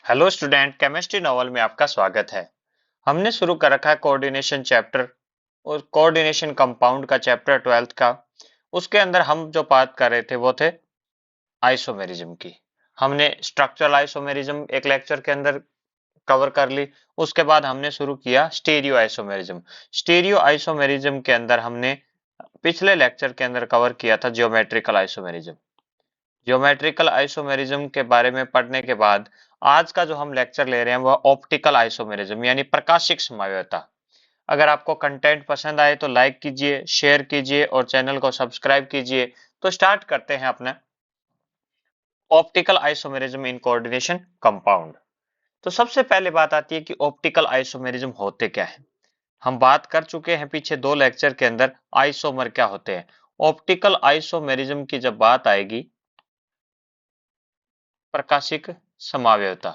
Hello student, chemistry novel में आपका स्वागत है। हमने शुरू कर रखा है कोऑर्डिनेशन चैप्टर और कोऑर्डिनेशन कंपाउंड का चैप्टर 12th का। उसके अंदर हम जो बात कर रहे थे वो थे आइसोमेरिज्म की। हमने स्ट्रक्चरल आइसोमेरिज्म एक लेक्चर के अंदर कवर कर ली। उसके बाद हमने शुरू किया स्टीरियो आइसोमेरिज्म। स्टीरियो आइसोमेरिज्म के अंदर हमने पिछले लेक्चर के अंदर कवर किया था जियोमेट्रिकल आइसोमेरिज्म। ज्योमेट्रिकल आइसोमेरिज्म के बारे में पढ़ने के बाद आज का जो हम लेक्चर ले रहे हैं वह ऑप्टिकल आइसोमेरिज्म यानी प्रकाशिक समाव्यता। अगर आपको कंटेंट पसंद आए तो लाइक कीजिए, शेयर कीजिए और चैनल को सब्सक्राइब कीजिए। तो स्टार्ट करते हैं अपना optical isomerism in coordination compound. तो सबसे पहले बात आती है कि ऑप्टिकल आइसोमेरिज्म होते क्या है। हम बात कर चुके हैं पीछे दो लेक्चर के अंदर आइसोमर क्या होते हैं। ऑप्टिकल आइसोमेरिज्म की जब बात आएगी, प्रकाशिक समाव्यता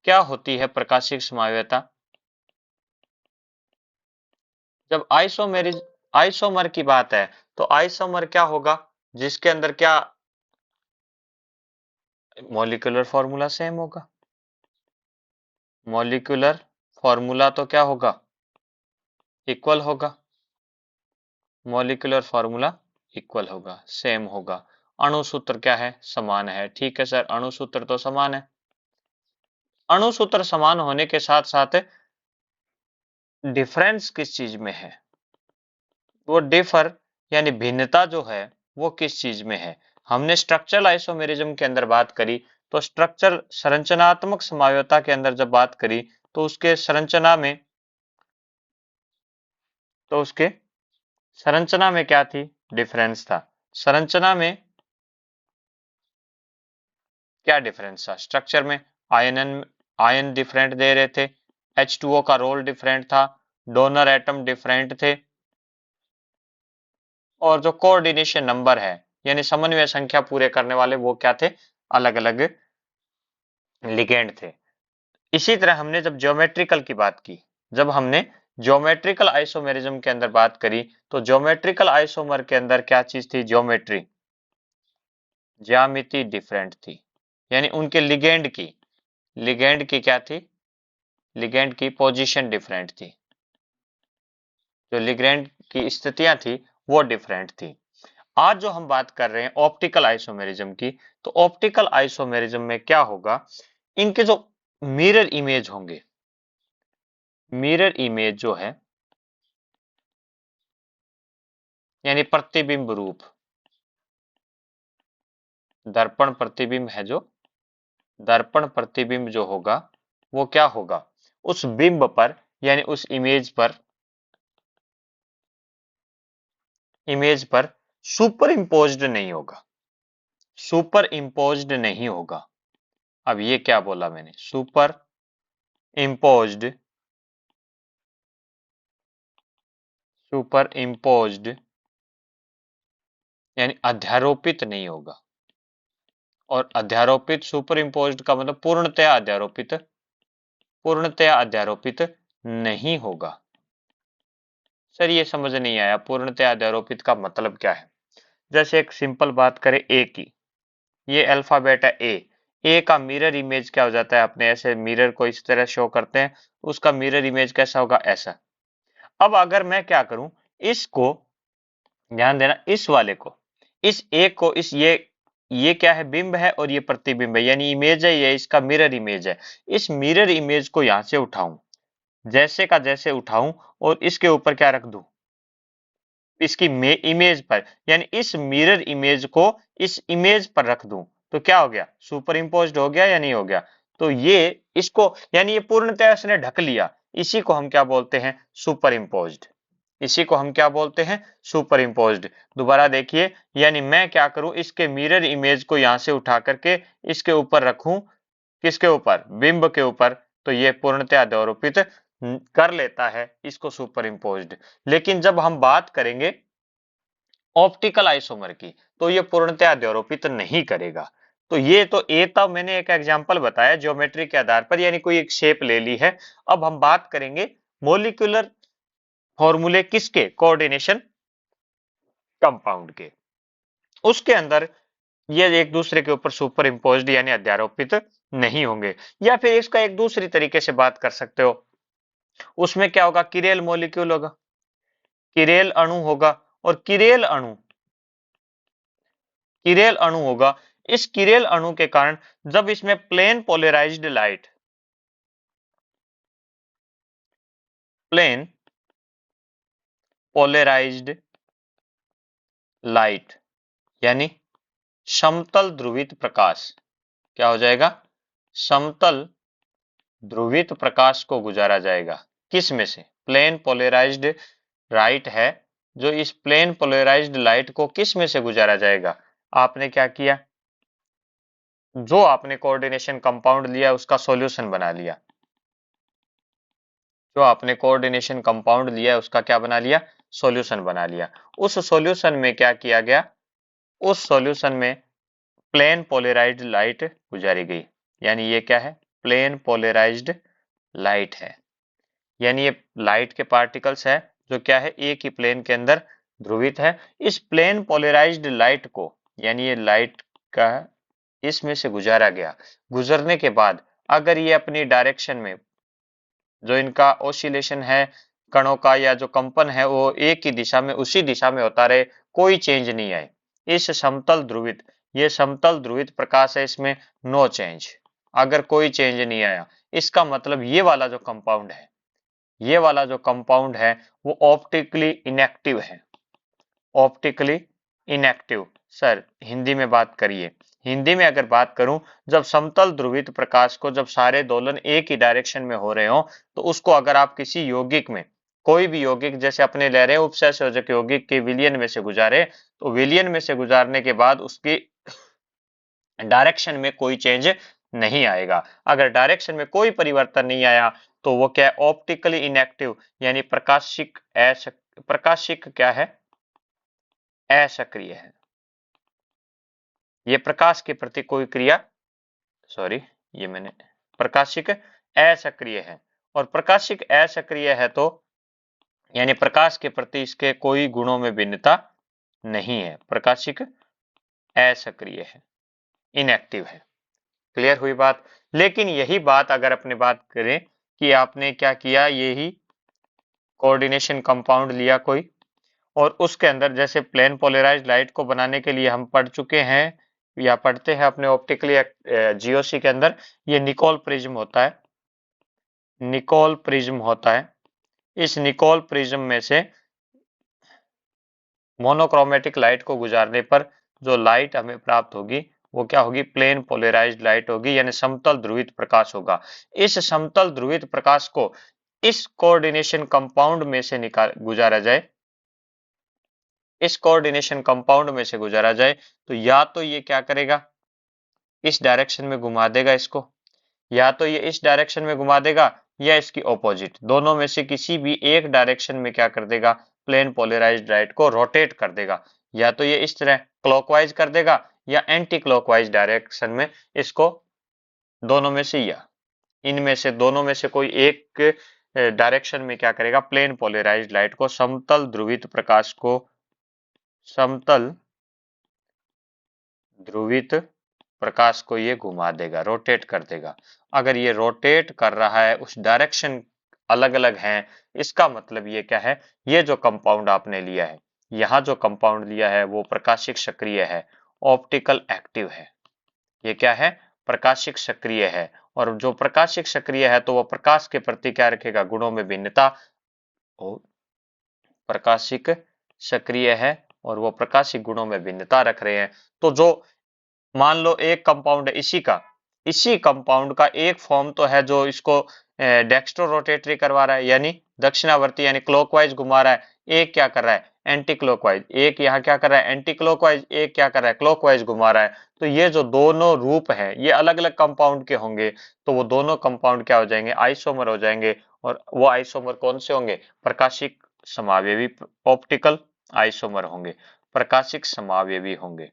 क्या होती है। प्रकाशिक समाव्यता जब आइसोमर की बात है तो आइसोमर क्या होगा, जिसके अंदर क्या मॉलिक्यूलर फॉर्मूला सेम होगा। मॉलिक्यूलर फॉर्मूला तो क्या होगा, इक्वल होगा। मॉलिक्यूलर फॉर्मूला इक्वल होगा, सेम होगा। अणु सूत्र क्या है, समान है। ठीक है सर, अणु सूत्र तो समान है। अणु सूत्र समान होने के साथ साथ डिफरेंस किस चीज में है, वो डिफर यानी भिन्नता जो है वो किस चीज में है। हमने स्ट्रक्चरल आइसोमेरिज्म के अंदर बात करी तो स्ट्रक्चर संरचनात्मक समाव्यता के अंदर जब बात करी तो उसके संरचना में क्या थी, डिफरेंस था। संरचना में क्या डिफरेंस था, स्ट्रक्चर में आयन डिफरेंट दे रहे थे, H2O का रोल डिफरेंट था, डोनर एटम डिफरेंट थे, और जो कोऑर्डिनेशन नंबर है यानी समन्वय संख्या पूरे करने वाले वो क्या थे, अलग अलग लिगेंड थे। इसी तरह हमने जब ज्योमेट्रिकल की बात की, जब हमने ज्योमेट्रिकल आइसोमेरिज्म के अंदर बात करी तो ज्योमेट्रिकल आइसोमर के अंदर क्या चीज थी, ज्योमेट्री, ज्यामिति डिफरेंट थी। यानी उनके लिगेंड की क्या थी, लिगेंड की पोजीशन डिफरेंट थी। जो लिगेंड की स्थितियां थी वो डिफरेंट थी। आज जो हम बात कर रहे हैं ऑप्टिकल आइसोमेरिज्म की, तो ऑप्टिकल आइसोमेरिज्म में क्या होगा, इनके जो मिरर इमेज होंगे, मिरर इमेज जो है यानी प्रतिबिंब रूप, दर्पण प्रतिबिंब है जो, दर्पण प्रतिबिंब जो होगा वो क्या होगा, उस बिंब पर यानी उस इमेज पर सुपर इम्पोज्ड नहीं होगा, सुपर इम्पोज्ड नहीं होगा। अब ये क्या बोला मैंने, सुपर इम्पोज्ड, सुपर इम्पोज्ड यानी अध्यारोपित नहीं होगा। और अध्यारोपित, सुपर इम्पोज्ड का मतलब पूर्णतया अध्यारोपित, पूर्णतया अध्यारोपित नहीं होगा। सर ये समझ नहीं आया, पूर्णतया अध्यारोपित का मतलब क्या है। जैसे एक सिंपल बात करें ए की, ये अल्फाबेट है ए, ए का मिरर इमेज क्या हो जाता है, अपने ऐसे मिरर को इस तरह शो करते हैं, उसका मिरर इमेज कैसा होगा, ऐसा। अब अगर मैं क्या करूं, इसको ध्यान देना, इस वाले को, इस एक को, इस ये क्या है, बिंब है और ये प्रतिबिंब है यानी इमेज है, ये इसका मिरर इमेज है। इस मिरर इमेज को यहां से उठाऊं, जैसे का जैसे उठाऊं और इसके ऊपर क्या रख दूं, इसकी इमेज पर, यानी इस मिरर इमेज को इस इमेज पर रख दूं, तो क्या हो गया, सुपर इम्पोज्ड हो गया या नहीं हो गया। तो ये इसको यानी ये पूर्णतः इसने ढक लिया, इसी को हम क्या बोलते हैं, सुपर इम्पोज्ड। इसी को हम क्या बोलते हैं, सुपर इम्पोज्ड। दोबारा देखिए, यानी मैं क्या करूं, इसके मिरर इमेज को यहां से उठा करके इसके ऊपर रखूं, किसके ऊपर, बिंब के ऊपर, तो ये पूर्णतः अध्यारोपित कर लेता है, इसको सुपर इम्पोज्ड। लेकिन जब हम बात करेंगे ऑप्टिकल आइसोमर की तो ये पूर्णतः अध्यारोपित नहीं करेगा। तो ये तो ए था, मैंने एक एग्जांपल बताया ज्योमेट्री के आधार पर, यानी कोई एक शेप ले ली है। अब हम बात करेंगे मोलिकुलर फॉर्मूले किसके, कोऑर्डिनेशन कंपाउंड के। उसके अंदर ये एक दूसरे के ऊपर सुपर इम्पोज्ड यानी अध्यारोपित नहीं होंगे। या फिर इसका एक दूसरी तरीके से बात कर सकते हो, उसमें क्या होगा, किरेल मॉलिक्यूल होगा, किरेल अणु होगा, और किरेल अणु होगा। इस किरेल अणु के कारण जब इसमें प्लेन पोलराइज्ड लाइट यानी समतल ध्रुवित प्रकाश, क्या हो जाएगा, समतल ध्रुवित प्रकाश को गुजारा जाएगा। किस में से, प्लेन पोलराइज्ड लाइट है, जो इस प्लेन पोलराइज्ड लाइट को किस में से गुजारा जाएगा। आपने क्या किया, जो आपने कोऑर्डिनेशन कंपाउंड लिया उसका सॉल्यूशन बना लिया, जो आपने कोऑर्डिनेशन कंपाउंड लिया उसका क्या बना लिया, सॉल्यूशन बना लिया। उस सॉल्यूशन में क्या किया गया, उस सॉल्यूशन में प्लेन पोलराइज्ड लाइट गुजारी गई, यानी ये क्या है, प्लेन पोलराइज्ड लाइट है। यानी ये लाइट के पार्टिकल्स है जो क्या है, एक ही प्लेन के अंदर ध्रुवित है। इस प्लेन पोलराइज्ड लाइट को, यानी ये लाइट का इसमें से गुजारा गया, गुजरने के बाद अगर ये अपनी डायरेक्शन में, जो इनका ओसिलेशन है कणों का या जो कंपन है, वो एक ही दिशा में, उसी दिशा में होता रहे, कोई चेंज नहीं आए, इस समतल ध्रुवित, ये समतल ध्रुवित प्रकाश है, इसमें नो चेंज, अगर कोई चेंज नहीं आया, इसका मतलब ये वाला जो कंपाउंड है, ये वाला जो कंपाउंड है वो ऑप्टिकली इनएक्टिव है। ऑप्टिकली इनएक्टिव, सर हिंदी में बात करिए। हिंदी में अगर बात करूं, जब समतल ध्रुवित प्रकाश को, जब सारे दोलन एक ही डायरेक्शन में हो रहे हो, तो उसको अगर आप किसी यौगिक में, कोई भी यौगिक, जैसे अपने ले रहे हैं उपसंयोजक यौगिक के विलयन में से गुजारे, तो विलयन में से गुजारने के बाद उसकी डायरेक्शन में कोई चेंज नहीं आएगा। अगर डायरेक्शन में कोई परिवर्तन नहीं आया तो वो क्या है, ऑप्टिकली इनएक्टिव, यानी प्रकाशिक क्या है, असक्रिय है। ये प्रकाश के प्रति कोई क्रिया, सॉरी, ये मैंने, प्रकाशिक असक्रिय है। और प्रकाशिक असक्रिय है तो यानी प्रकाश के प्रति इसके कोई गुणों में भिन्नता नहीं है, प्रकाशिक असक्रिय है, इनएक्टिव है। क्लियर हुई बात। लेकिन यही बात अगर अपने बात करें कि आपने क्या किया, यही कोऑर्डिनेशन कंपाउंड लिया कोई, और उसके अंदर जैसे प्लेन पोलराइज्ड लाइट को बनाने के लिए हम पढ़ चुके हैं या पढ़ते हैं अपने ऑप्टिकली जीओसी के अंदर, ये निकोल प्रिज्म होता है, निकोल प्रिज्म होता है। इस निकोल प्रिज्म में से मोनोक्रोमेटिक लाइट को गुजारने पर जो लाइट हमें प्राप्त होगी वो क्या होगी, प्लेन पोलराइज्ड लाइट होगी, यानी समतल ध्रुवित प्रकाश होगा। इस समतल ध्रुवित प्रकाश को इस कोऑर्डिनेशन कंपाउंड में से गुजारा जाए, इस कोऑर्डिनेशन कंपाउंड में से गुजारा जाए, तो या तो ये क्या करेगा, इस डायरेक्शन में घुमा देगा इसको, या तो ये इस डायरेक्शन में घुमा देगा, या इसकी ऑपोजिट, दोनों में से किसी भी एक डायरेक्शन में क्या कर देगा, प्लेन पोलराइज्ड लाइट को रोटेट कर देगा। या तो ये इस तरह क्लॉकवाइज कर देगा या एंटी क्लॉकवाइज डायरेक्शन में इसको, दोनों में से, या इनमें से दोनों में से कोई एक डायरेक्शन में क्या करेगा, प्लेन पोलराइज्ड लाइट को, समतल ध्रुवित प्रकाश को, समतल ध्रुवित प्रकाश को ये घुमा देगा, रोटेट कर देगा। अगर ये रोटेट कर रहा है, उस डायरेक्शन अलग अलग हैं, इसका मतलब ये क्या है, ये जो कंपाउंड आपने लिया है, यहाँ जो कंपाउंड लिया है वो प्रकाशिक सक्रिय है, ऑप्टिकल एक्टिव है। ये क्या है, प्रकाशिक सक्रिय है। और जो प्रकाशिक सक्रिय है तो वो प्रकाश के प्रति क्या रखेगा, गुणों में भिन्नता, प्रकाशिक सक्रिय है और वो प्रकाशिक गुणों में भिन्नता रख रहे हैं। तो जो मान लो एक कंपाउंड है, इसी कंपाउंड का एक फॉर्म तो है जो इसको डेक्स्ट्रो रोटेटरी करवा रहा है, यानी दक्षिणावर्ती, यानी क्लॉकवाइज घुमा रहा है। एक क्या कर रहा है, एंटी क्लॉकवाइज, एक यहाँ क्या कर रहा है, एंटी क्लॉकवाइज, एक क्या कर रहा है, क्लॉकवाइज घुमा रहा है। तो ये जो दोनों रूप हैं ये अलग अलग कंपाउंड के होंगे, तो वो दोनों कंपाउंड क्या हो जाएंगे, आइसोमर हो जाएंगे। और वो आइसोमर कौन से होंगे, प्रकाशिक समावयवी, ऑप्टिकल आइसोमर होंगे, प्रकाशिक समावयवी होंगे।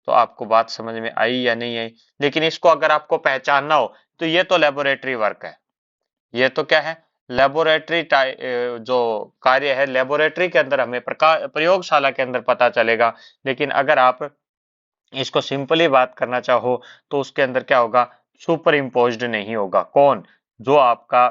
तो आपको बात समझ में आई या नहीं आई। लेकिन इसको अगर आपको पहचानना हो तो ये तो लेबोरेटरी वर्क है, ये तो क्या है, लेबोरेटरी जो कार्य है लेबोरेटरी के अंदर हमें प्रयोगशाला के अंदर पता चलेगा। लेकिन अगर आप इसको सिंपली बात करना चाहो तो उसके अंदर क्या होगा, सुपर इम्पोज्ड नहीं होगा। कौन? जो आपका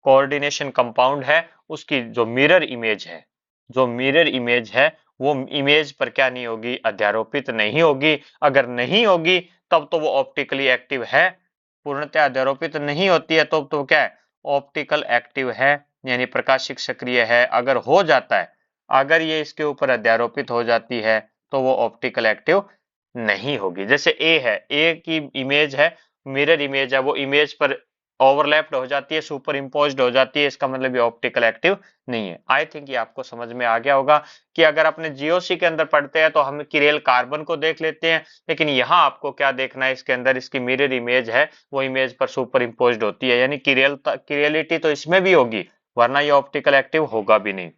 कोऑर्डिनेशन कंपाउंड है उसकी जो मिरर इमेज है, जो मिरर इमेज है वो इमेज पर क्या नहीं होगी? अध्यारोपित नहीं होगी। अगर नहीं होगी तब तो वो ऑप्टिकली एक्टिव है, पूर्णतः अध्यारोपित नहीं होती है तो क्या है? ऑप्टिकल एक्टिव है, यानी प्रकाशिक सक्रिय है। अगर हो जाता है, अगर ये इसके ऊपर अध्यारोपित हो जाती है तो वो ऑप्टिकल एक्टिव नहीं होगी। जैसे ए है, ए की इमेज है, मिरर इमेज है, वो इमेज पर ओवरलैप्ड हो जाती है, सुपर इम्पोज्ड हो जाती है, इसका मतलब ये ऑप्टिकल एक्टिव नहीं है। आई थिंक ये आपको समझ में आ गया होगा कि अगर अपने जीओसी के अंदर पढ़ते हैं तो हम किरेल कार्बन को देख लेते हैं, लेकिन यहाँ आपको क्या देखना है? इसके अंदर इसकी मिरर इमेज है, वो इमेज पर सुपर इम्पोज्ड होती है, यानी किरेलिटी तो इसमें भी होगी, वरना ये ऑप्टिकल एक्टिव होगा भी नहीं।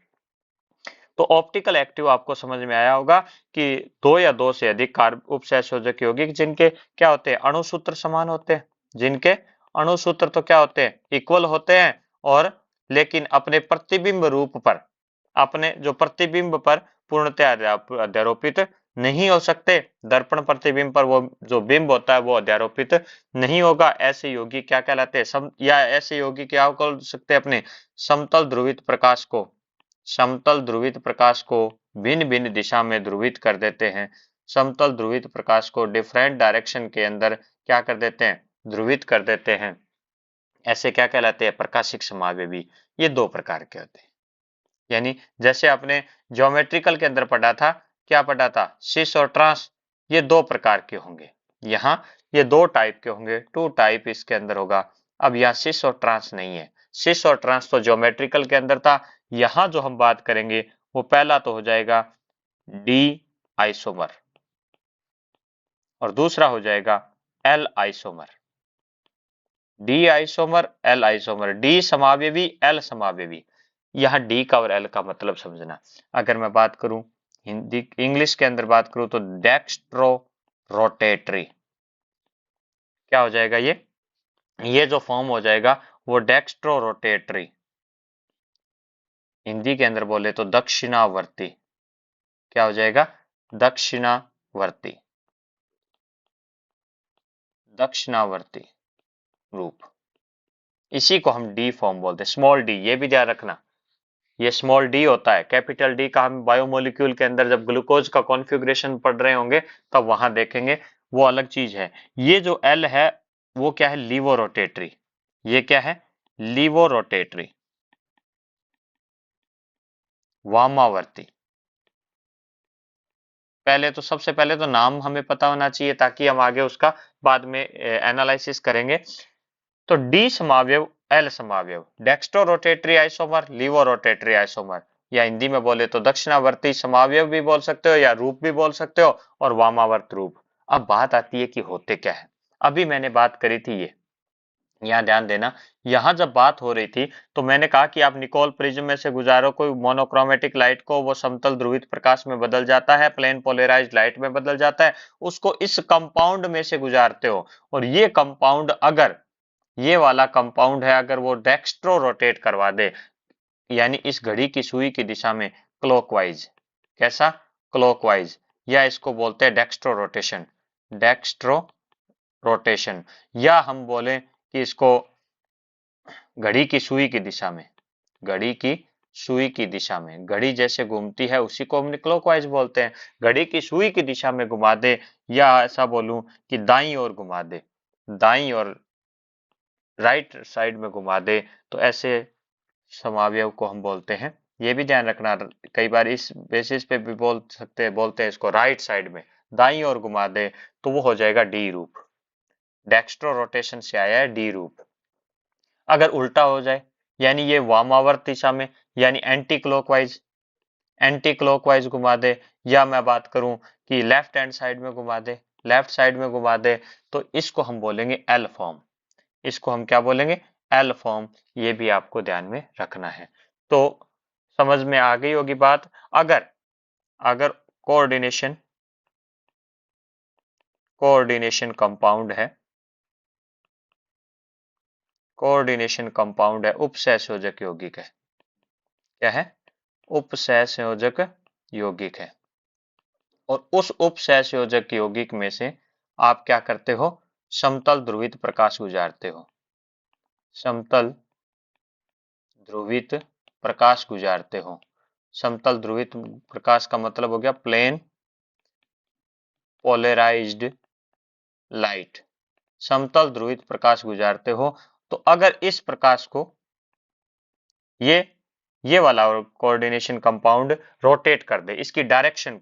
तो ऑप्टिकल एक्टिव आपको समझ में आया होगा कि दो या दो से अधिक कार्ब उपसहसंयोजक यौगिक जिनके क्या होते हैं? अणुसूत्र समान होते हैं, जिनके अणुसूत्र तो क्या होते हैं? इक्वल होते हैं, और लेकिन अपने प्रतिबिंब रूप पर, अपने जो प्रतिबिंब पर पूर्णतः अध्यारोपित नहीं हो सकते। दर्पण प्रतिबिंब पर वो जो बिंब होता है वो अध्यारोपित नहीं होगा। ऐसे यौगिक क्या कहलाते हैं? या ऐसे यौगिक क्या बोल सकते हैं? अपने समतल ध्रुवित प्रकाश को, समतल ध्रुवित प्रकाश को भिन्न भिन्न दिशा में ध्रुवित कर देते हैं। समतल ध्रुवित प्रकाश को डिफरेंट डायरेक्शन के अंदर क्या कर देते हैं? ध्रुवित कर देते हैं। ऐसे क्या कहलाते हैं? प्रकाशिक समावेवी। ये दो प्रकार के होते हैं। यानी जैसे आपने ज्योमेट्रिकल के अंदर पढ़ा था, क्या पढ़ा था? सिस और ट्रांस, ये दो प्रकार के होंगे। यहाँ ये दो टाइप के होंगे, टू टाइप इसके अंदर होगा। अब यहाँ सिस और ट्रांस नहीं है। सिस और ट्रांस तो ज्योमेट्रिकल के अंदर था। यहाँ जो हम बात करेंगे वो पहला तो हो जाएगा डी आइसोमर, और दूसरा हो जाएगा L isomer. D isomer, L isomer, D समावेवी, एल समावेवी। यहाँ डी का और एल का मतलब समझना। अगर मैं बात करूं हिंदी इंग्लिश के अंदर बात करूं तो डेक्स्ट्रो रोटेटरी, क्या हो जाएगा? ये जो फॉर्म हो जाएगा वो डेक्स्ट्रो रोटेटरी। हिंदी के अंदर बोले तो दक्षिणावर्ती, क्या हो जाएगा? दक्षिणावर्ती, दक्षिणावर्ती रूप। इसी को हम डी फॉर्म बोलते हैं, स्मॉल डी। ये भी ध्यान रखना, ये स्मॉल डी होता है। कैपिटल डी का हम बायोमोलिक्यूल के अंदर जब ग्लूकोज का कॉन्फ़िगरेशन पढ़ रहे होंगे तब वहां देखेंगे, वो अलग चीज है। ये जो एल है वो क्या है? Levo rotatory. ये क्या है? लीवो रोटेटरी, वामावर्ती। पहले तो सबसे पहले तो नाम हमें पता होना चाहिए ताकि हम आगे उसका बाद में एनालिसिस करेंगे। तो डी समावयव, एल समावयव, dextro rotatory isomer, levo rotatory isomer, या हिंदी में बोले तो दक्षिणावर्ती समावयव भी बोल सकते हो या रूप भी बोल सकते हो, और वामावर्त रूप। अब बात आती है कि होते क्या है। अभी मैंने बात करी थी ये, यहाँ ध्यान देना, यहाँ जब बात हो रही थी तो मैंने कहा कि आप निकोल प्रिज्म में से गुजारो कोई मोनोक्रोमेटिक लाइट को, वो समतल ध्रुवित प्रकाश में बदल जाता है, प्लेन पोलराइज्ड लाइट में बदल जाता है, उसको इस कंपाउंड में से गुजारते हो, और ये कंपाउंड अगर ये वाला कंपाउंड है, अगर वो डेक्स्ट्रो रोटेट करवा दे, यानी इस घड़ी की सुई की दिशा में क्लॉकवाइज, कैसा? क्लॉकवाइज, या इसको बोलते हैं डेक्स्ट्रो रोटेशन, डेक्स्ट्रो रोटेशन, या हम बोले कि इसको घड़ी की सुई की दिशा में, घड़ी की सुई की दिशा में, घड़ी जैसे घूमती है उसी को हम क्लॉकवाइज बोलते हैं। घड़ी की सुई की दिशा में घुमा दे, या ऐसा बोलूं कि दाईं ओर घुमा दे, दाईं और राइट साइड में घुमा दे, तो ऐसे समावयव को हम बोलते हैं। ये भी ध्यान रखना, कई बार इस बेसिस पे भी बोलते हैं इसको राइट साइड में दाईं ओर घुमा दे तो वो हो जाएगा डी रूप। डेक्स्ट्रो रोटेशन से आया है डी रूप। अगर उल्टा हो जाए, यानी ये वामावर्त दिशा में, यानी एंटी क्लॉकवाइज, एंटी क्लॉकवाइज घुमा दे, या मैं बात करूं कि लेफ्ट हैंड साइड में घुमा दे, लेफ्ट साइड में घुमा दे, तो इसको हम बोलेंगे एल फॉर्म। इसको हम क्या बोलेंगे? L form. ये भी आपको ध्यान में रखना है। तो समझ में आ गई होगी बात। अगर अगर कोऑर्डिनेशन कोऑर्डिनेशन कंपाउंड है, कोऑर्डिनेशन कंपाउंड है, उपसहसंयोजक यौगिक है, क्या है? उपसहसंयोजक यौगिक है, और उस उपसहसंयोजक यौगिक में से आप क्या करते हो? समतल ध्रुवित प्रकाश गुजारते हो, समतल ध्रुवित प्रकाश गुजारते हो। समतल ध्रुवित प्रकाश का मतलब हो गया प्लेन पोलराइज्ड लाइट। समतल ध्रुवित प्रकाश गुजारते हो, तो अगर इस प्रकाश को ये ये वाला कोऑर्डिनेशन कंपाउंड रोटेट कर दे, इसकी डायरेक्शन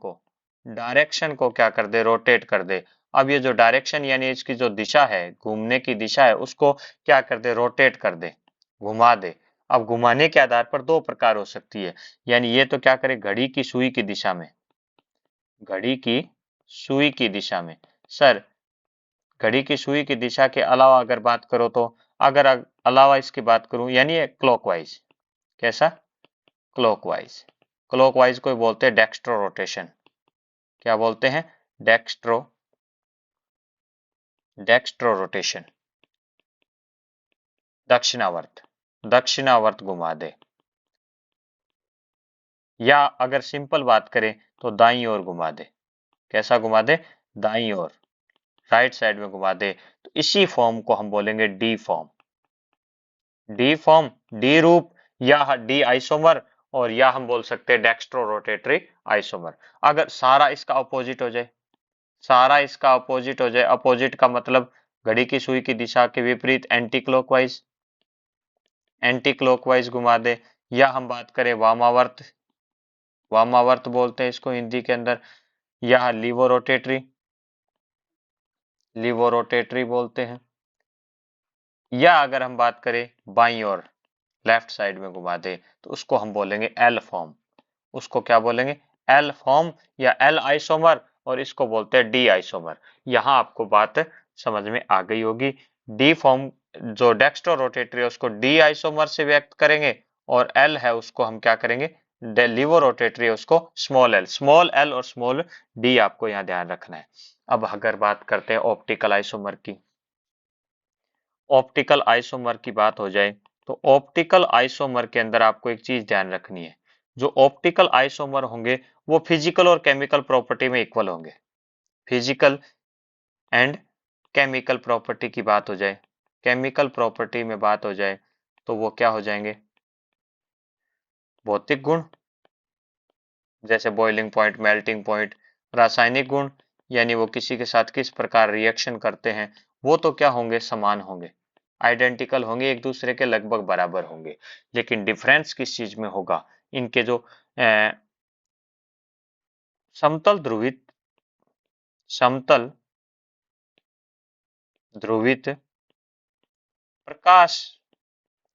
को क्या कर दे, रोटेट कर दे। अब ये जो डायरेक्शन यानी इसकी जो दिशा है, घूमने की दिशा है, उसको क्या कर दे, रोटेट कर दे, घुमा दे। अब घुमाने के आधार पर दो प्रकार हो सकती है, यानी ये तो क्या करे, घड़ी की सुई की दिशा में, घड़ी की सुई की दिशा में। सर घड़ी की सुई की दिशा के अलावा अगर बात करो तो, अगर अलावा इसकी बात करूं यानी क्लॉकवाइज, कैसा, क्लॉकवाइज। क्लॉकवाइज को बोलते हैं डेक्स्ट्रो रोटेशन। क्या बोलते हैं, डेक्स्ट्रो रोटेशन, दक्षिणावर्त, दक्षिणावर्त घुमा दे। या अगर सिंपल बात करें तो दाईं ओर घुमा दे, कैसा घुमा दे, दाईं ओर, राइट साइड में घुमा दे। तो इसी फॉर्म को हम बोलेंगे D form, D form, D रूप, या डी आइसोमर, और या हम बोल सकते हैं डेक्स्ट्रो रोटेटरी आइसोमर। अगर सारा इसका अपोजिट हो जाए, सारा इसका अपोजिट हो जाए, अपोजिट का मतलब घड़ी की सुई की दिशा के विपरीत, एंटी क्लॉकवाइज, एंटी क्लॉकवाइज घुमा दे। या हम बात करें वामावर्त, वामावर्त बोलते हैं इसको हिंदी के अंदर, या लीवो रोटेटरी, लीवो रोटेटरी बोलते हैं। या अगर हम बात करें बाईं ओर, लेफ्ट साइड में घुमा दे, तो उसको हम बोलेंगे एल फॉर्म, उसको क्या बोलेंगे, एल फॉर्म या एल आइसोमर, और इसको बोलते हैं डी आइसोमर। यहां आपको बात समझ में आ गई होगी। डी फॉर्म जो डेक्स्ट्रो रोटेटरी है उसको डी आइसोमर से व्यक्त करेंगे, और एल है उसको हम क्या करेंगे, लीवो रोटेटरी है उसको स्मॉल एल और स्मॉल डी, आपको यहाँ ध्यान रखना है। अब अगर बात करते हैं ऑप्टिकल आइसोमर की, ऑप्टिकल आइसोमर की बात हो जाए, तो ऑप्टिकल आइसोमर के अंदर आपको एक चीज ध्यान रखनी है, जो ऑप्टिकल आइसोमर होंगे वो फिजिकल और केमिकल प्रॉपर्टी में इक्वल होंगे। फिजिकल एंड केमिकल प्रॉपर्टी की बात हो जाए, केमिकल प्रॉपर्टी में बात हो जाए, तो वो क्या हो जाएंगे, भौतिक गुण, जैसे बॉइलिंग पॉइंट, मेल्टिंग पॉइंट। रासायनिक गुण, यानी वो किसी के साथ किस प्रकार रिएक्शन करते हैं, वो तो क्या होंगे, समान होंगे, आइडेंटिकल होंगे, एक दूसरे के लगभग बराबर होंगे। लेकिन डिफरेंस किस चीज में होगा, इनके जो समतल ध्रुवित, समतल ध्रुवित प्रकाश,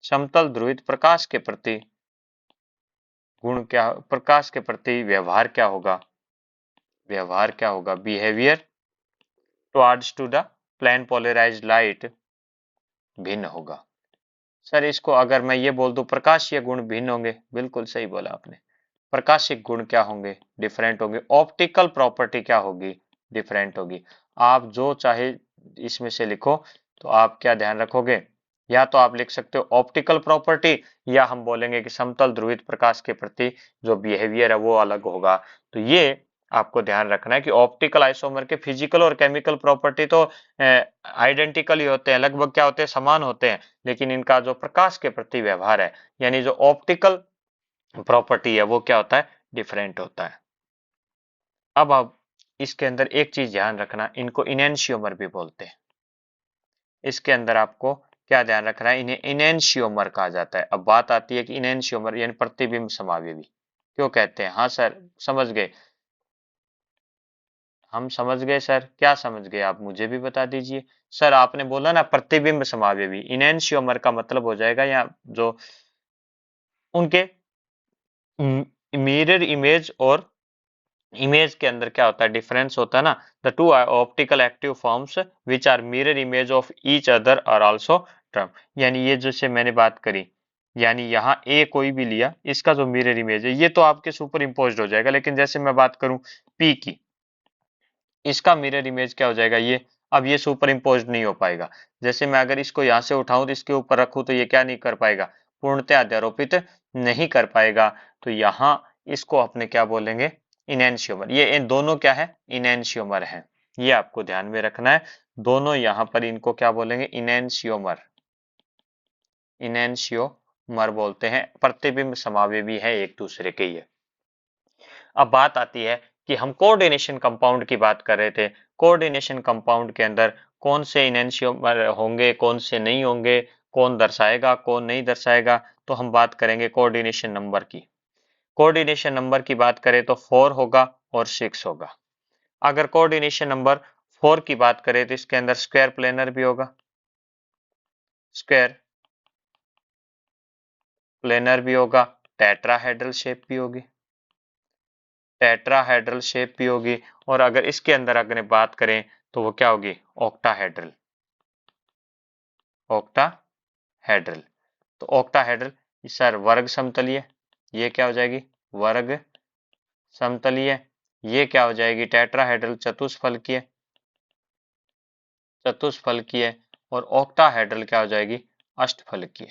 समतल ध्रुवित प्रकाश के प्रति गुण क्या, प्रकाश के प्रति व्यवहार क्या होगा, व्यवहार क्या होगा, behaviour towards to the plane polarised light भिन्न होगा। सर इसको अगर मैं ये बोल दूं प्रकाशीय गुण भिन्न होंगे, बिल्कुल सही बोला आपने। प्रकाशिक गुण क्या होंगे, डिफरेंट होंगे। ऑप्टिकल प्रॉपर्टी क्या होगी, डिफरेंट होगी। आप जो चाहे इसमें से लिखो, तो आप क्या ध्यान रखोगे, या तो आप लिख सकते हो ऑप्टिकल प्रॉपर्टी, या हम बोलेंगे कि समतल ध्रुवित प्रकाश के प्रति जो बिहेवियर है वो अलग होगा। तो ये आपको ध्यान रखना है कि ऑप्टिकल आइसोमर के फिजिकल और केमिकल प्रॉपर्टी तो आइडेंटिकल ही होते हैं, लगभग क्या होते हैं, समान होते हैं, लेकिन इनका जो प्रकाश के प्रति व्यवहार है, यानी जो ऑप्टिकल प्रॉपर्टी है, वो क्या होता है, डिफरेंट होता है। अब आप इसके अंदर एक चीज ध्यान रखना, इनको इनेंशियोमर भी बोलते हैं। इसके अंदर आपको क्या ध्यान रखना है, इन्हें इनेंशियोमर कहा जाता है। अब बात आती है कि इनेंशियोमर यानी प्रतिबिंब समावयवी क्यों कहते हैं। हाँ सर समझ गए, हम समझ गए सर, क्या समझ गए आप मुझे भी बता दीजिए। सर आपने बोला ना प्रतिबिंब समावयवी, इनेंशियोमर का मतलब हो जाएगा या जो उनके मिरर इमेज और इमेज के अंदर क्या होता है, डिफरेंस होता है ना। The two optical active forms which are mirror image of each other are also term. यानी ये जैसे मैंने बात करी, यानी यहाँ ए कोई भी लिया, इसका जो मिरर इमेज है ये तो आपके सुपर इम्पोज्ड हो जाएगा, लेकिन जैसे मैं बात करूं पी की, इसका मिरर इमेज क्या हो जाएगा ये, अब ये सुपर इम्पोज्ड नहीं हो पाएगा। जैसे मैं अगर इसको यहाँ से उठाऊं तो इसके ऊपर रखूं तो ये क्या नहीं कर पाएगा, पूर्णतः अध्यारोपित नहीं कर पाएगा। तो यहाँ इसको अपने क्या बोलेंगे, इनेंशियोमर। ये इन दोनों क्या है, इनेंशियोमर है, ये आपको ध्यान में रखना है। दोनों यहां पर इनको क्या बोलेंगे, इनैंशियोमर, इनैंशियोमर बोलते हैं, प्रतिबिंब समावयवी है एक दूसरे के ये। अब बात आती है कि हम कोऑर्डिनेशन कंपाउंड की बात कर रहे थे, कोऑर्डिनेशन कंपाउंड के अंदर कौन से इनैंशियोमर होंगे, कौन से नहीं होंगे, कौन दर्शाएगा कौन नहीं दर्शाएगा, तो हम बात करेंगे कोऑर्डिनेशन नंबर की। कोऑर्डिनेशन नंबर की बात करें तो 4 होगा और 6 होगा। अगर कोऑर्डिनेशन नंबर 4 की बात करें तो इसके अंदर स्क्वायर प्लेनर भी होगा, स्क्वायर प्लेनर भी होगा, टेट्राहेड्रल शेप भी होगी, टेट्राहेड्रल शेप भी होगी, और अगर इसके अंदर अगर बात करें तो वो क्या होगी, ऑक्टाहेड्रल, ऑक्टाहेड्रल। तो ऑक्टाहेड्रल सर वर्ग समतलीय, ये क्या हो जाएगी, वर्ग समतलीय, ये क्या हो जाएगी, टेट्राहेड्रल चतुष्फलकीय, चतुष्फलकीय, और ऑक्टाहेड्रल क्या हो जाएगी, अष्टफलकीय,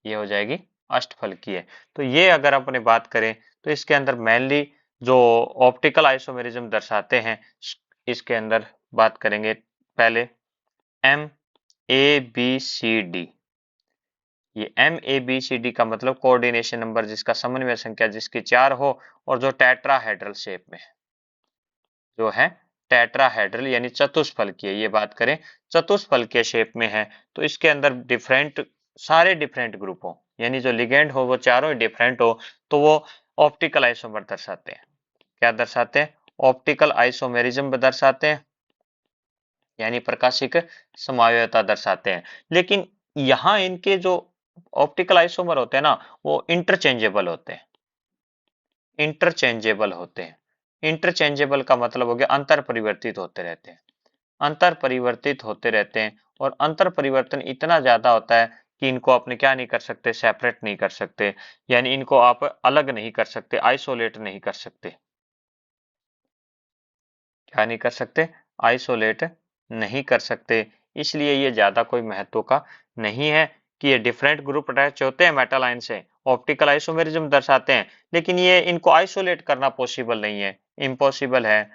ये हो जाएगी अष्टफलकीय। तो ये अगर अपने बात करें तो इसके अंदर मेनली जो ऑप्टिकल आइसोमेरिज्म दर्शाते हैं, इसके अंदर बात करेंगे पहले M A B C D. ये M A B C D का मतलब कोऑर्डिनेशन नंबर जिसका समन्वय संख्या जिसकी 4 हो और जो टेट्राहेड्रल शेप में है, जो है टेट्राहेड्रल यानी चतुष्फलकीय, ये बात करें चतुष्फलकीय शेप में है, तो इसके अंदर डिफरेंट, सारे डिफरेंट ग्रुप हो, यानी जो लिगेंड हो वो चारों ही डिफरेंट हो, तो वो ऑप्टिकल आइसोमर दर्शाते हैं। क्या दर्शाते हैं, ऑप्टिकल आइसोमेरिज्म दर्शाते हैं, यानी प्रकाशिक समावयवता दर्शाते हैं। लेकिन यहाँ इनके जो ऑप्टिकल आइसोमर होते हैं ना, वो इंटरचेंजेबल होते हैं, इंटरचेंजेबल होते हैं। इंटरचेंजेबल का मतलब हो गया अंतर परिवर्तित होते रहते हैं, अंतर परिवर्तित होते रहते हैं, और अंतर परिवर्तन इतना ज्यादा होता है कि इनको अपने क्या नहीं कर सकते, सेपरेट नहीं कर सकते, यानी इनको आप अलग नहीं कर सकते, आइसोलेट नहीं कर सकते। क्या नहीं कर सकते, आइसोलेट नहीं कर सकते। इसलिए ये ज्यादा कोई महत्व का नहीं है कि ये डिफरेंट ग्रुप अटैच होते हैं मेटल आयन से, ऑप्टिकल आइसोमेरिज्म दर्शाते हैं, लेकिन ये इनको आइसोलेट करना पॉसिबल नहीं है, इम्पॉसिबल है।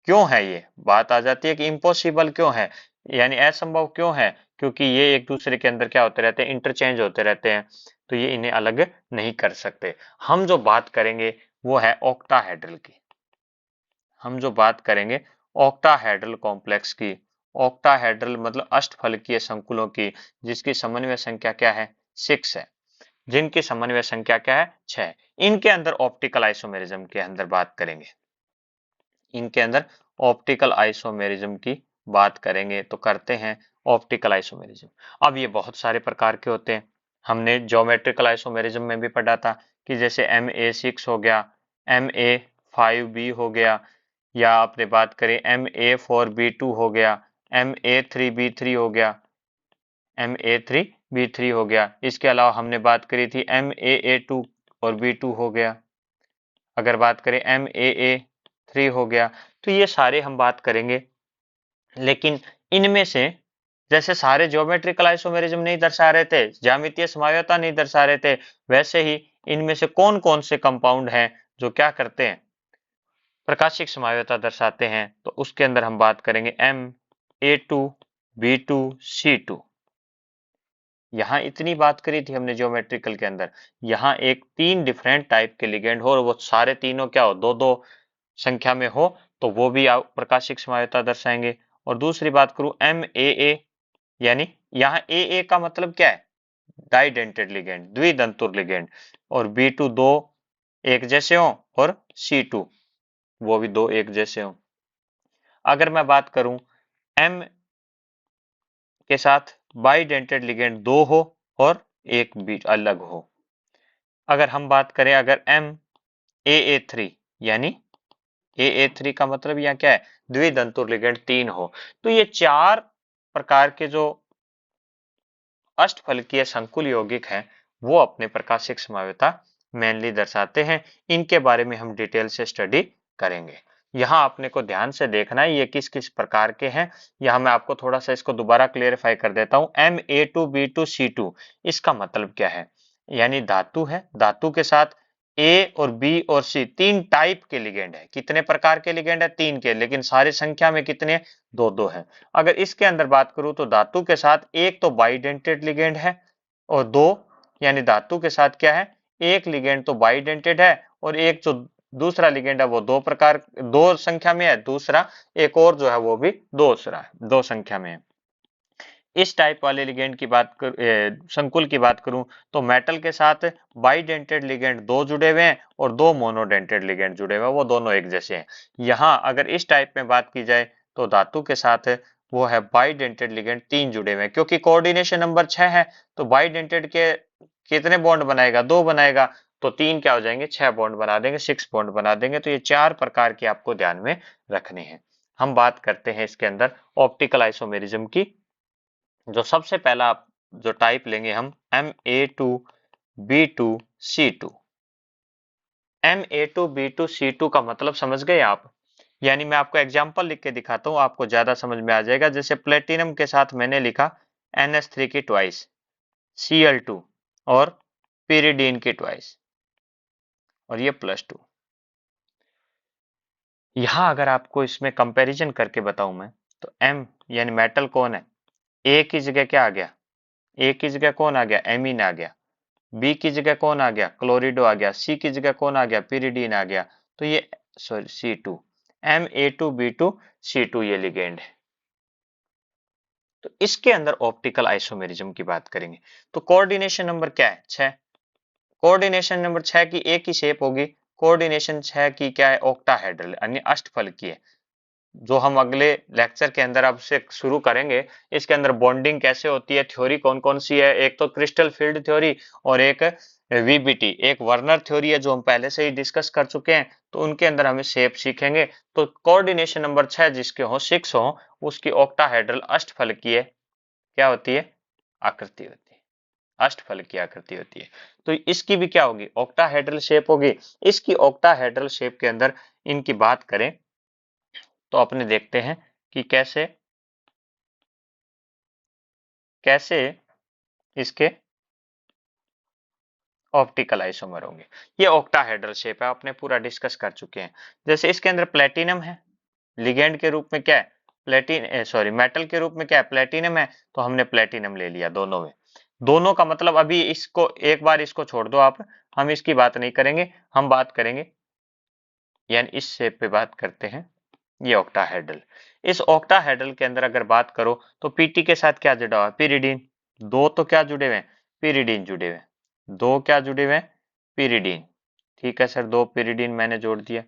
क्यों है, ये बात आ जाती है कि इम्पॉसिबल क्यों है, यानी असंभव क्यों है, क्योंकि ये एक दूसरे के अंदर क्या होते रहते हैं, इंटरचेंज होते रहते हैं, तो ये इन्हें अलग नहीं कर सकते। हम जो बात करेंगे वो है ऑक्टाहेड्रल की, हम जो बात करेंगे ऑक्टाहेड्रल कॉम्प्लेक्स की। ऑक्टाहेड्रल मतलब अष्टफलकीय संकुलों की, जिसकी समन्वय संख्या क्या है, 6 है, जिनकी समन्वय संख्या क्या है, 6। इनके अंदर ऑप्टिकल आइसोमेरिज्म के अंदर बात करेंगे, इनके अंदर ऑप्टिकल आइसोमेरिज्म की बात करेंगे तो करते हैं ऑप्टिकल आइसोमेरिज्म। अब ये बहुत सारे प्रकार के होते हैं, हमने ज्योमेट्रिकल आइसोमेरिज्म में भी पढ़ा था कि जैसे MA6 हो गया, MA5B हो गया, या आपने बात करें MA4B2 हो गया, MA3B3 हो गया, MA3B3 हो गया। इसके अलावा हमने बात करी थी MAA2 और B2 हो गया, अगर बात करें MAA3 हो गया, तो ये सारे हम बात करेंगे। लेकिन इनमें से जैसे सारे ज्योमेट्रिकल आइसोमेरिज्म नहीं दर्शा रहे थे, ज्यामितीय समावयवता नहीं दर्शा रहे थे, वैसे ही इनमें से कौन कौन से कंपाउंड हैं जो क्या करते हैं, प्रकाशिक समावयवता दर्शाते हैं, तो उसके अंदर हम बात करेंगे MA2B2C2। यहाँ इतनी बात करी थी हमने ज्योमेट्रिकल के अंदर, यहाँ एक 3 डिफरेंट टाइप के लिगेंड हो और वो सारे तीनों क्या हो, दो दो संख्या में हो, तो वो भी प्रकाशिक समावयवता दर्शाएंगे। और दूसरी बात करूं MAA, यानी यहाँ AA का मतलब क्या है, डाइडेंटेड लिगेंड, द्विदंतुर लिगेंड, और B2 दो एक जैसे हो, और C2 वो भी दो एक जैसे हो। अगर मैं बात करूं M के साथ बाइडेंटेड लिगेंड दो हो और एक भी अलग हो। अगर हम बात करें अगर MAA3, यानी AA3 का मतलब यहाँ क्या है, द्विदंतुर लिगेंड 3 हो, तो ये 4 प्रकार के जो अष्टफलकीय संकुल यौगिक हैं वो अपने प्रकाशिक समावयवता मेनली दर्शाते हैं। इनके बारे में हम डिटेल से स्टडी करेंगे। यहाँ आपने को ध्यान से देखना है ये किस किस प्रकार के हैं। यहाँ मैं आपको थोड़ा सा इसको दोबारा क्लियरिफाई कर देता हूँ। MA2B2C2 इसका मतलब क्या है, यानी धातु है, धातु के साथ ए और बी और सी तीन टाइप के लिगेंड है। कितने प्रकार के लिगेंड है? तीन के, लेकिन सारी संख्या में कितने? दो दो है। अगर इसके अंदर बात करूं तो धातु के साथ एक तो बाइडेंटेड लिगेंड है और दो, यानी धातु के साथ क्या है, एक लिगेंड तो बाइडेंटेड है और एक जो दूसरा लिगेंड है वो दो संख्या में है, दूसरा एक और जो है वो भी दो संख्या में है। इस टाइप वाले लिगेंड की संकुल की बात करूं तो मेटल के साथ बाइडेंटेड लिगेंड दो जुड़े हुए हैं और दो मोनोडेंटेड लिगेंड जुड़े हुए हैं, वो दोनों एक जैसे हैं। यहाँ अगर इस टाइप में बात की जाए तो धातु के साथ वो है बाइडेंटेड लिगेंड तीन जुड़े हुए हैं, क्योंकि कोऑर्डिनेशन नंबर 6 है तो बाइडेंटेड के कितने बॉन्ड बनाएगा? दो बनाएगा, तो तीन क्या हो जाएंगे? 6 बॉन्ड बना देंगे, 6 बॉन्ड बना देंगे। तो ये चार प्रकार के आपको ध्यान में रखने हैं। हम बात करते हैं इसके अंदर ऑप्टिकल आइसोमेरिज्म की। जो सबसे पहला जो टाइप लेंगे हम Ma2B2C2। Ma2B2C2 का मतलब समझ गए आप? यानी मैं आपको एग्जांपल लिख के दिखाता हूं, आपको ज्यादा समझ में आ जाएगा। जैसे प्लेटिनम के साथ मैंने लिखा NH3 की ट्वाइस, Cl2 और pyridine की ट्वाइस और ये +2। यहां अगर आपको इसमें कंपैरिजन करके बताऊं मैं, तो M यानी मेटल कौन है? A की जगह क्या आ गया? A की जगह कौन आ गया? एमीन आ गया। बी की जगह कौन आ गया? क्लोरिडो आ गया। सी की जगह कौन आ गया? पिरिडीन आ गया। तो ये सॉरी C2, Ma2B2C2 ये लिगेंड है। तो इसके अंदर ऑप्टिकल आइसोमेरिज्म की बात करेंगे तो कोऑर्डिनेशन नंबर क्या है? 6। कोऑर्डिनेशन नंबर 6 की एक ही शेप होगी। कोऑर्डिनेशन 6 की क्या है? ऑक्टाहेड्रल यानी अष्टफलकीय है। जो हम अगले लेक्चर के अंदर अब से शुरू करेंगे, इसके अंदर बॉन्डिंग कैसे होती है, थ्योरी कौन कौन सी है, एक तो क्रिस्टल फील्ड थ्योरी और एक वीबीटी, एक वर्नर थ्योरी है जो हम पहले से ही डिस्कस कर चुके हैं। तो उनके अंदर हमें शेप सीखेंगे। तो कोऑर्डिनेशन नंबर 6 जिसके हो 6 हो, उसकी ऑक्टाहेड्रल अष्टफलकीय क्या होती है? आकृति होती है। अष्टफलकीय आकृति होती है। तो इसकी भी क्या होगी? ऑक्टाहेड्रल शेप होगी। इसकी ऑक्टाहेड्रल शेप के अंदर इनकी बात करें तो अपने देखते हैं कि कैसे कैसे इसके ऑप्टिकल आइसोमर होंगे। ये ऑक्टाहेड्रल शेप है, आपने पूरा डिस्कस कर चुके हैं। जैसे इसके अंदर प्लेटिनम है, लिगेंड के रूप में क्या है? मेटल के रूप में क्या है? प्लेटिनम है। तो हमने प्लेटिनम ले लिया दोनों में। दोनों का मतलब अभी इसको एक बार इसको छोड़ दो आप, हम इसकी बात नहीं करेंगे। हम बात करेंगे यानी इस शेप पे बात करते हैं, ये ऑक्टाहेड्रल। इस ऑक्टाहेड्रल के अंदर अगर बात करो तो पीटी के साथ क्या जुड़ा हुआ है? पिरिडीन। दो तो क्या जुड़े हुए हैं? पिरिडीन जुड़े हुए हैं। दो क्या जुड़े हुए हैं? पिरिडीन। ठीक है सर, दो पिरिडीन मैंने जोड़ दिया।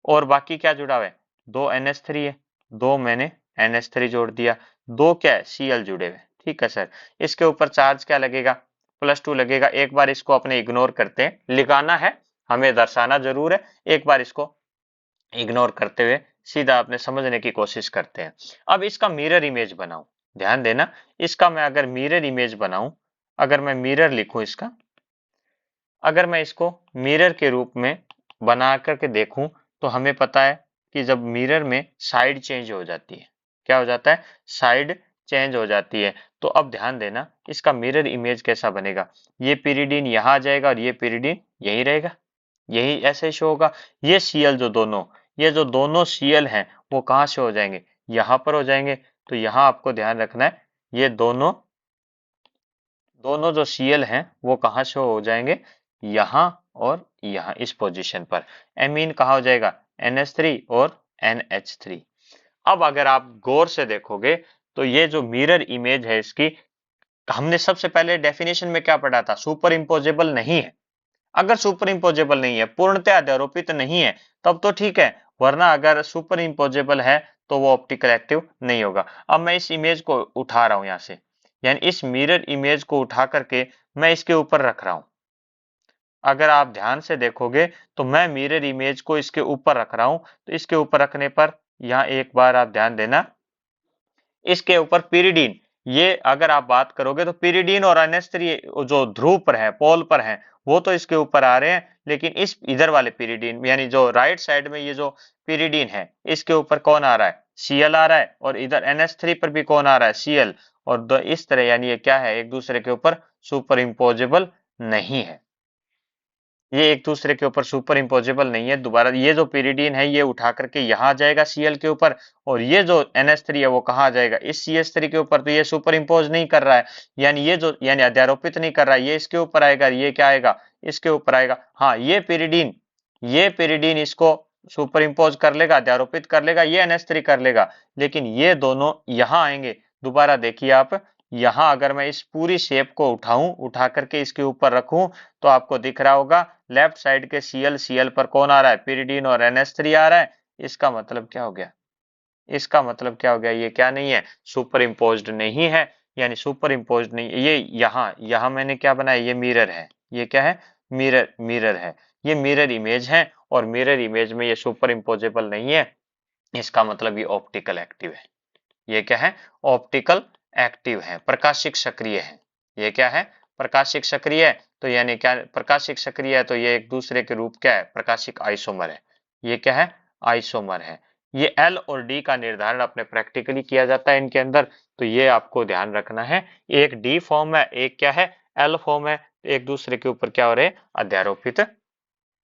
और बाकी क्या जुड़ा हुआ है? दो NH3 है, दो मैंने NH3 जोड़ दिया। दो क्या है? Cl जुड़े हुए। ठीक है सर, इसके ऊपर चार्ज क्या लगेगा? +2 लगेगा। एक बार इसको अपने इग्नोर करते हैं, लिखाना है हमें, दर्शाना जरूर है। एक बार इसको इग्नोर करते हुए सीधा अपने समझने की कोशिश करते हैं। अब इसका मिरर इमेज बनाऊं, ध्यान देना। इसका मैं अगर मिरर इमेज बनाऊं, अगर मैं मिरर लिखूं इसका, अगर मैं इसको मिरर के रूप में बना करके देखूं, तो हमें पता है कि जब मिरर में साइड चेंज हो जाती है, क्या हो जाता है? साइड चेंज हो जाती है। तो अब ध्यान देना, इसका मिरर इमेज कैसा बनेगा? ये पिरिडीन यहाँ आ जाएगा और ये पिरिडीन यही रहेगा, यही ऐसे शो होगा। ये Cl ये जो दोनों Cl हैं वो कहाँ से हो जाएंगे? यहाँ पर हो जाएंगे। तो यहाँ आपको ध्यान रखना है, ये दोनों दोनों जो Cl हैं वो कहाँ से हो जाएंगे? यहाँ और यहाँ, इस पोजीशन पर। एमीन कहाँ हो जाएगा? NH3 और NH3। अब अगर आप गौर से देखोगे तो ये जो मिरर इमेज है इसकी, हमने सबसे पहले डेफिनेशन में क्या पढ़ा था? सुपर इम्पोजेबल नहीं है। अगर सुपर इम्पोजेबल नहीं है, पूर्णतः अध्यारोपित नहीं है, तब तो ठीक है, वरना अगर सुपर इम्पोजेबल है तो वो ऑप्टिकल एक्टिव नहीं होगा। अब मैं इस इमेज को उठा रहा हूं यहां से, यानी इस मिरर इमेज को उठा करके मैं इसके ऊपर रख रहा हूं। अगर आप ध्यान से देखोगे तो मैं मिरर इमेज को इसके ऊपर रख रहा हूं। तो इसके ऊपर रखने पर यहाँ एक बार आप ध्यान देना, इसके ऊपर पिरिडीन, ये अगर आप बात करोगे तो पिरिडीन और NH3 जो ध्रुव पर है, पोल पर है, वो तो इसके ऊपर आ रहे हैं। लेकिन इस इधर वाले पिरिडीन यानी जो राइट साइड में ये जो पिरिडीन है, इसके ऊपर कौन आ रहा है? Cl आ रहा है। और इधर NH3 पर भी कौन आ रहा है? Cl। और इस तरह यानी ये क्या है? एक दूसरे के ऊपर सुपर इम्पोजेबल नहीं है। ये एक दूसरे के ऊपर सुपर इम्पोजेबल नहीं है। दोबारा ये जो pyridine है ये उठा करके यहाँ आ जाएगा Cl के ऊपर, और ये जो NH3 है वो कहाँ आ जाएगा, इस CH3 के ऊपर। तो ये सुपर इम्पोज नहीं कर रहा है, यानी ये जो यानी अध्यारोपित नहीं कर रहा है, ये इसके ऊपर आएगा, ये क्या आएगा, इसके ऊपर आएगा। हाँ, ये pyridine इसको सुपर इम्पोज कर लेगा, अध्यारोपित कर लेगा, ये NH3 कर लेगा, लेकिन ये दोनों यहाँ आएंगे। दोबारा देखिए आप, यहाँ अगर मैं इस पूरी शेप को उठाऊं, उठा करके इसके ऊपर रखूं, तो आपको दिख रहा होगा लेफ्ट साइड के Cl पर कौन आ रहा है, pyridine और NH3 आ रहा है। इसका मतलब क्या हो गया, इसका मतलब क्या हो गया, ये क्या नहीं है, सुपर इम्पोज्ड नहीं है, यानी सुपर इम्पोज्ड नहीं। ये यहाँ यहाँ मैंने क्या बनाया, ये मिरर है, ये क्या है, मिरर है, ये मिरर इमेज है, और मिरर इमेज में ये सुपर इम्पोजेबल नहीं है। इसका मतलब ये ऑप्टिकल एक्टिव है। ये क्या है, ऑप्टिकल एक्टिव है, प्रकाशिक सक्रिय है। ये क्या है, प्रकाशिक सक्रिय है। तो यानी क्या, प्रकाशिक सक्रिय है तो ये एक दूसरे के रूप क्या है, प्रकाशिक आइसोमर है। ये क्या है, आइसोमर है। ये एल और डी का निर्धारण अपने प्रैक्टिकली किया जाता है इनके अंदर, तो ये आपको ध्यान रखना है। एक डी फॉर्म है, एक क्या है, एल फॉर्म है। एक दूसरे के ऊपर क्या हो रहे हैं, अध्यारोपित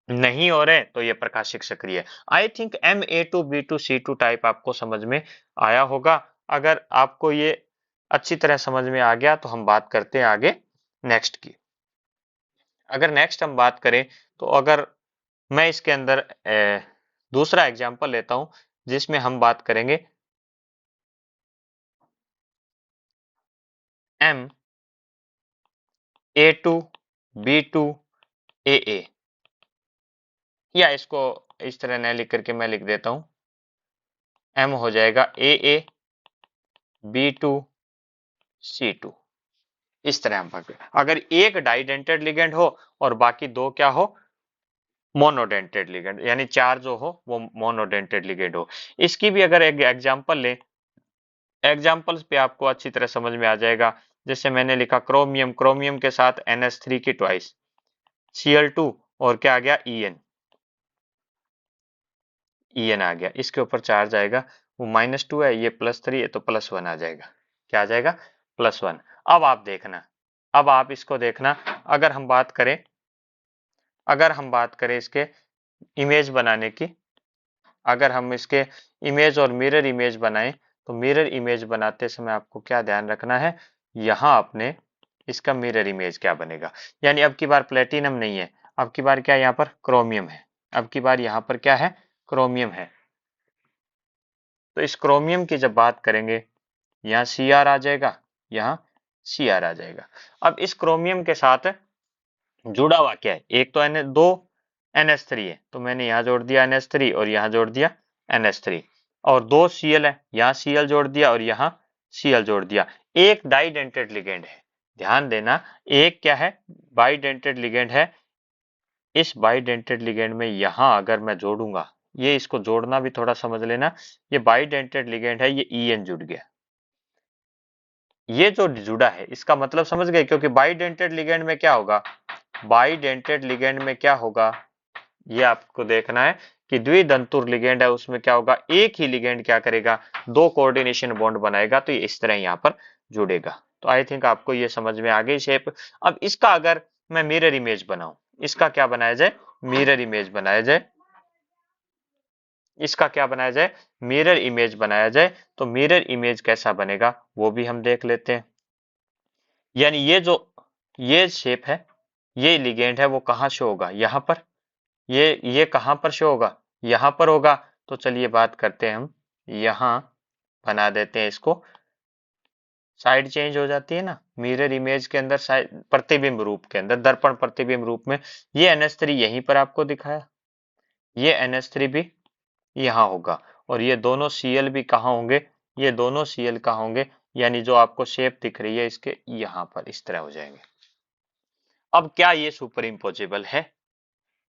नहीं हो रहे, तो ये प्रकाशिक सक्रिय है। आई थिंक Ma2B2C2 टाइप आपको समझ में आया होगा। अगर आपको ये अच्छी तरह समझ में आ गया तो हम बात करते हैं आगे नेक्स्ट की। अगर नेक्स्ट हम बात करें, तो अगर मैं इसके अंदर दूसरा एग्जांपल लेता हूं, जिसमें हम बात करेंगे Ma2B2AA, या इसको इस तरह न लिख करके मैं लिख देता हूं, M हो जाएगा AA B2C2। इस तरह हम पकड़े, अगर एक डाइडेंटेड लिगेंड हो और बाकी दो क्या हो, मोनोडेंटेड लिगेंड, यानी चार जो हो वो मोनोडेंटेड लिगेंड हो। इसकी भी अगर एक एग्जांपल ले, एग्जांपल्स पे आपको अच्छी तरह समझ में आ जाएगा। जैसे मैंने लिखा क्रोमियम, क्रोमियम के साथ NH3 की ट्वाइस, Cl2 और क्या आ गया, En आ गया, इसके ऊपर चार्ज आएगा, वो -2 है, ये +3 है, तो +1 आ जाएगा। क्या आ जाएगा, +1। अब आप देखना, अब आप इसको देखना, अगर हम बात करें, अगर हम बात करें इसके इमेज बनाने की, अगर हम इसके इमेज और मिरर इमेज बनाएं, तो मिरर इमेज बनाते समय आपको क्या ध्यान रखना है, यहाँ अपने इसका मिरर इमेज क्या बनेगा। यानी अब की बार प्लेटिनम नहीं है, अब की बार क्या, यहाँ पर क्रोमियम है, अब की बार यहाँ पर क्या है, क्रोमियम है। तो इस क्रोमियम की जब बात करेंगे, यहाँ Cr आ जाएगा, यहाँ Cr आ जाएगा। अब इस क्रोमियम के साथ जुड़ा हुआ क्या है, एक तो दो NH3 है, तो मैंने यहाँ जोड़ दिया NH3 और यहाँ जोड़ दिया NH3, और दो Cl है, यहाँ Cl जोड़ दिया और यहाँ Cl जोड़ दिया। एक डाइडेंटेड लिगेंड है, ध्यान देना, एक क्या है, बाइडेंटेड लिगेंड है। इस बाइडेंटेड लिगेंड में यहाँ अगर मैं जोड़ूंगा, ये इसको जोड़ना भी थोड़ा समझ लेना, ये बाइडेंटेड लिगेंड है, ये En जुड़ गया, ये जो जुड़ा है इसका मतलब समझ गए, क्योंकि बाइडेंटेड लिगेंड में क्या होगा, बाइडेंटेड लिगेंड में क्या होगा, ये आपको देखना है कि द्विदंतुर लिगेंड है, उसमें क्या होगा, एक ही लिगेंड क्या करेगा, दो कोऑर्डिनेशन बॉन्ड बनाएगा, तो ये इस तरह यहाँ पर जुड़ेगा। तो आई थिंक आपको ये समझ में आ गई शेप। अब इसका अगर मैं मिरर इमेज बनाऊं, इसका क्या बनाया जाए, मिरर इमेज बनाया जाए, इसका क्या बनाया जाए, मिरर इमेज बनाया जाए। तो मिरर इमेज कैसा बनेगा वो भी हम देख लेते हैं। यानी ये शेप है, ये लिगेंड है, वो कहाँ शो होगा, यहाँ पर, ये कहां पर शो होगा, यहां पर होगा। तो चलिए बात करते हैं हम, यहां बना देते हैं इसको, साइड चेंज हो जाती है ना मिरर इमेज के अंदर, साइड प्रतिबिंब रूप के अंदर, दर्पण प्रतिबिंब रूप में, ये NH3 यहीं पर आपको दिखाया, ये NH3 भी यहाँ होगा, और ये दोनों Cl भी कहाँ होंगे, ये दोनों Cl कहाँ होंगे, यानी जो आपको शेप दिख रही है इसके यहाँ पर इस तरह हो जाएंगे। अब क्या ये सुपर इम्पोजेबल है,